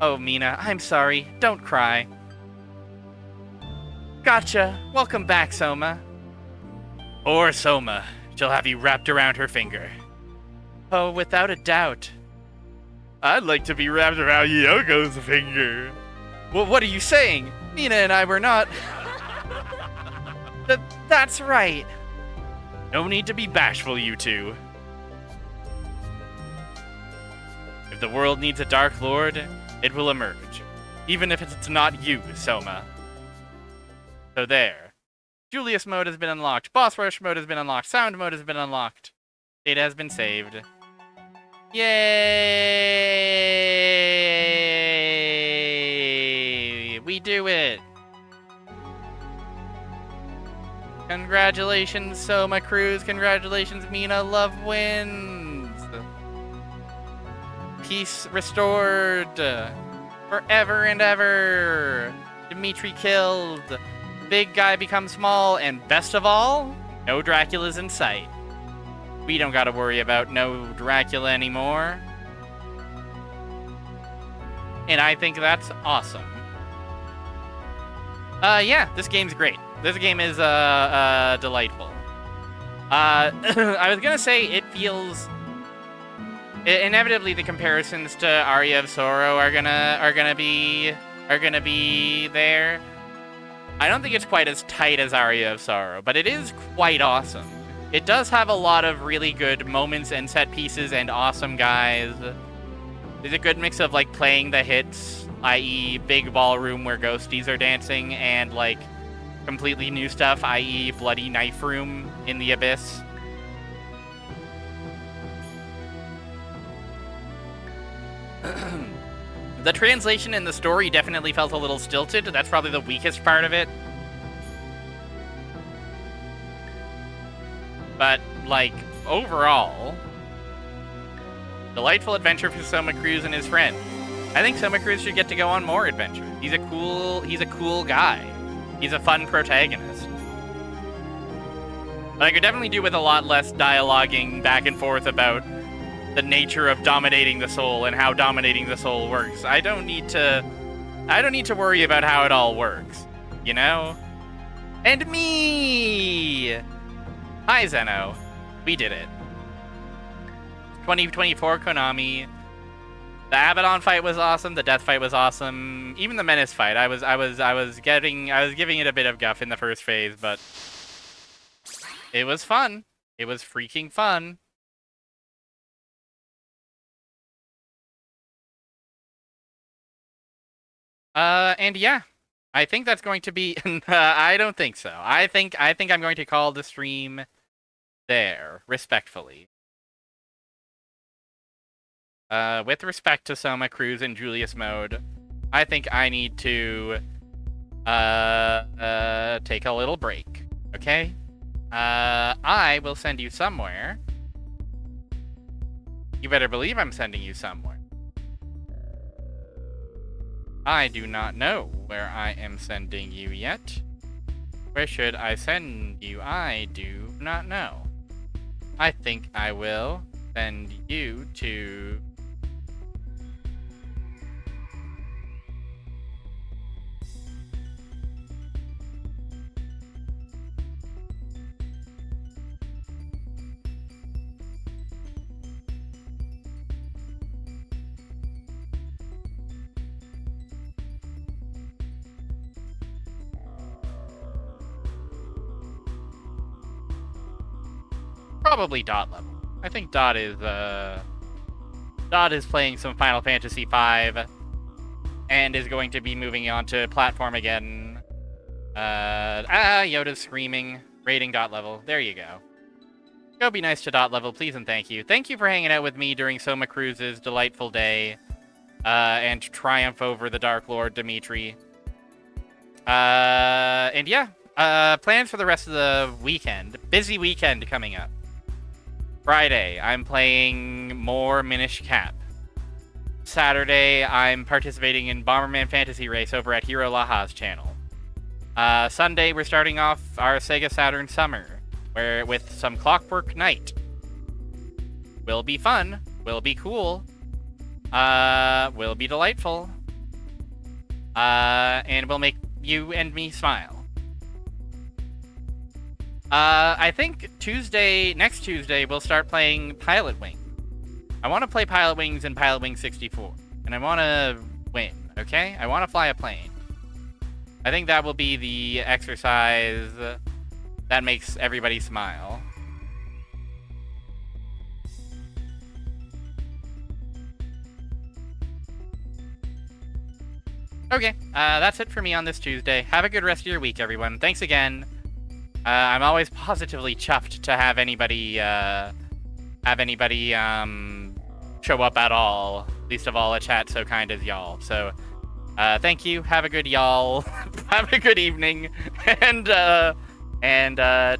Oh, Mina, I'm sorry. Don't cry. Gotcha. Welcome back, Soma. Or Soma. She'll have you wrapped around her finger. Oh, without a doubt. I'd like to be wrapped around Yoko's finger. Well, what are you saying? Mina and I were not... That's right. No need to be bashful, you two. If the world needs a Dark Lord, it will emerge. Even if it's not you, Soma. So there. Julius mode has been unlocked. Boss Rush mode has been unlocked. Sound mode has been unlocked. Data has been saved. Yay! We do it. Congratulations, Soma Cruz. Congratulations, Mina. Love wins. Peace restored. Forever and ever. Dimitri killed. Big guy becomes small. And best of all, no Dracula's in sight. We don't gotta worry about no Dracula anymore. And I think that's awesome. Yeah, this game's great. This game is, delightful. I was gonna say it feels... Inevitably, the comparisons to Aria of Sorrow are gonna be there. I don't think it's quite as tight as Aria of Sorrow, but it is quite awesome. It does have a lot of really good moments and set pieces and awesome guys. There's a good mix of, like, playing the hits, i.e. big ballroom where ghosties are dancing, and, like, completely new stuff, i.e. bloody knife room in the abyss. The translation and the story definitely felt a little stilted. That's probably the weakest part of it. But, like, overall, delightful adventure for Soma Cruz and his friends. I think Soma Cruz should get to go on more adventures. He's a cool guy. He's a fun protagonist. But I could definitely do with a lot less dialoguing back and forth about the nature of dominating the soul and how dominating the soul works. I don't need to worry about how it all works, you know? And me! Hi, Zeno. We did it. 2024 Konami. The Abaddon fight was awesome. The Death fight was awesome. Even the Menace fight, I was giving it a bit of guff in the first phase, but it was fun. It was freaking fun. And yeah, I think that's going to be. I don't think so. I think I'm going to call the stream there, respectfully. With respect to Soma Cruz and Julius Mode, I think I need to take a little break. Okay? I will send you somewhere. You better believe I'm sending you somewhere. I do not know where I am sending you yet. Where should I send you? I do not know. I think I will send you to... probably Dot level. I think Dot is playing some Final Fantasy V and is going to be moving on to platform again. Yoda's screaming, rating Dot level. There you go. Go be nice to Dot level, please and thank you. Thank you for hanging out with me during Soma Cruz's delightful day and triumph over the Dark Lord Dimitri. And yeah, plans for the rest of the weekend. Busy weekend coming up. Friday, I'm playing more Minish Cap. Saturday, I'm participating in Bomberman Fantasy Race over at Hiro Laha's channel. Sunday, we're starting off our Sega Saturn Summer, with some Clockwork Knight. Will be fun. Will be cool. Will be delightful. And will make you and me smile. I think next Tuesday, we'll start playing Pilot Wing. I want to play Pilot Wings and Pilot Wing 64, and I want to win, okay? I want to fly a plane. I think that will be the exercise that makes everybody smile. Okay, that's it for me on this Tuesday. Have a good rest of your week, everyone. Thanks again. I'm always positively chuffed to have anybody show up at all. Least of all, a chat so kind as y'all. So, thank you. Have a good y'all. Have a good evening, and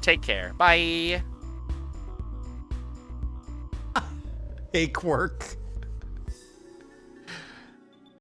take care. Bye. Hey, Quirk.